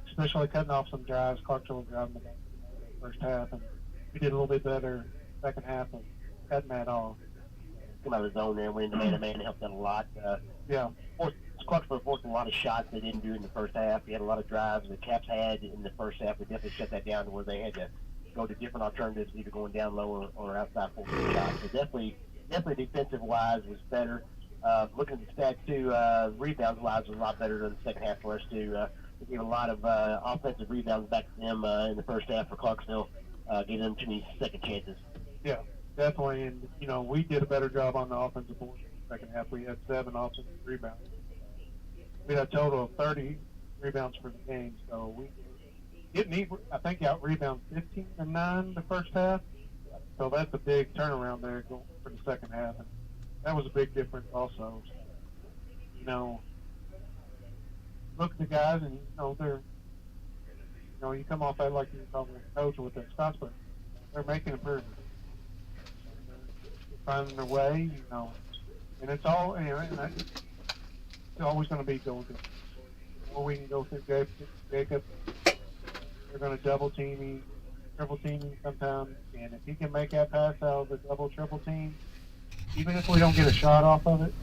especially cutting off some drives. Clarksville was driving the game in the first half, and we did a little bit better second half of cutting that off. Come out of the zone there and went into man-to-man and helped out a lot. Clarksville forced a lot of shots they didn't do in the first half. They had a lot of drives the Caps had in the first half. We definitely shut that down to where they had to go to different alternatives, either going down low or outside forcing shots. So definitely defensive-wise was better. Looking at the stats, too, rebounds-wise was a lot better than the second half for us, too. We gave a lot of offensive rebounds back to them in the first half for Clarksville, giving them too many second chances. Yeah, definitely. And, we did a better job on the offensive board in the second half. We had 7 offensive rebounds. We had a total of 30 rebounds for the game, so we didn't I think out-rebound 15-9 the first half. So that's a big turnaround there going for the second half. And that was a big difference also. Look at the guys, and, they're, you come off that like you were talking with Coach with the Scots, but they're making improvements. They're finding their way, and it's all, it's always going to be going to. Or we can go through Jacob. They're going to double team him, triple team him sometimes. And if he can make that pass out of the double, triple team, even if we don't get a shot off of it,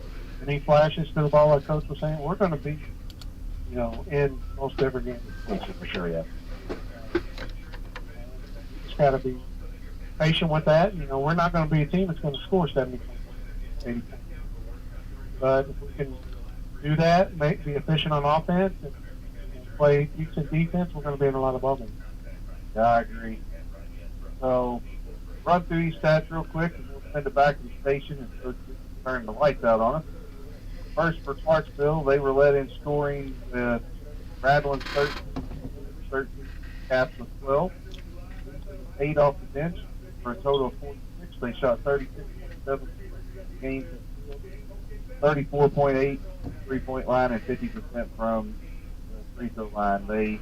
and he flashes to the ball like Coach was saying, we're going to be, in most every game. For sure, yeah. Just got to be patient with that. We're not going to be a team that's going to score 70 points, 80 points. But if we can do that, be efficient on offense, and play decent defense, we're going to be in a lot of ball games. Yeah, I agree. So, run through these stats real quick, and we'll send it back to the station and Coach turn the lights out on us. First for Clarksville, they were led in scoring with Radlin's 13, Caps with 12. 8 off the bench for a total of 46. They shot 36.7 games, 34.8 3-point line, and 50% from the free throw line. They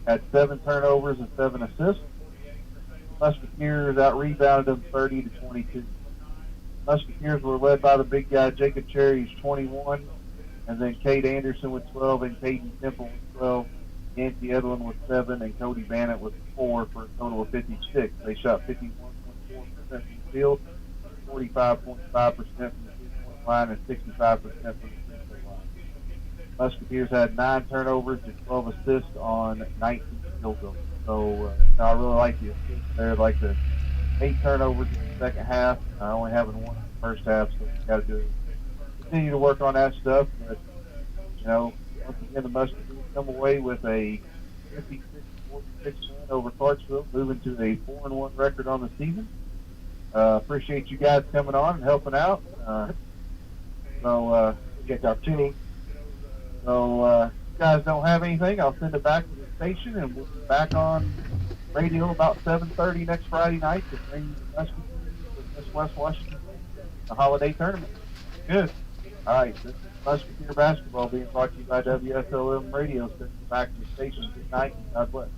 had 7 turnovers and 7 assists. Musketeers out-rebounded them 30-22. Musketeers were led by the big guy, Jacob Cherry, who's 21, and then Cade Anderson with 12, and Caden Temple with 12, Yancey Edlin with 7, and Cody Bannett with 4 for a total of 56. They shot 51.4% from the field, 45.5% from the three-point line, and 65% from the free-throw line. Musketeers had 9 turnovers and 12 assists on 19 field goals. So I really like the assists there. Like the 8 turnovers in the second half, only having 1 in the first half, so we got to continue to work on that stuff. But, once again, the Musketeers come away with a 56-46 win over Clarksville, moving to a 4-1 record on the season. Appreciate you guys coming on and helping out. Get the opportunity. So, if you guys don't have anything, I'll send it back to the station, and we'll be back on radio about 7:30 next Friday night to bring you the Musketeers with Miss West Washington, the holiday tournament. Good. All right, this is Musketeer basketball being brought to you by WSLM Radio. Send it back to the station. Good night, and God bless.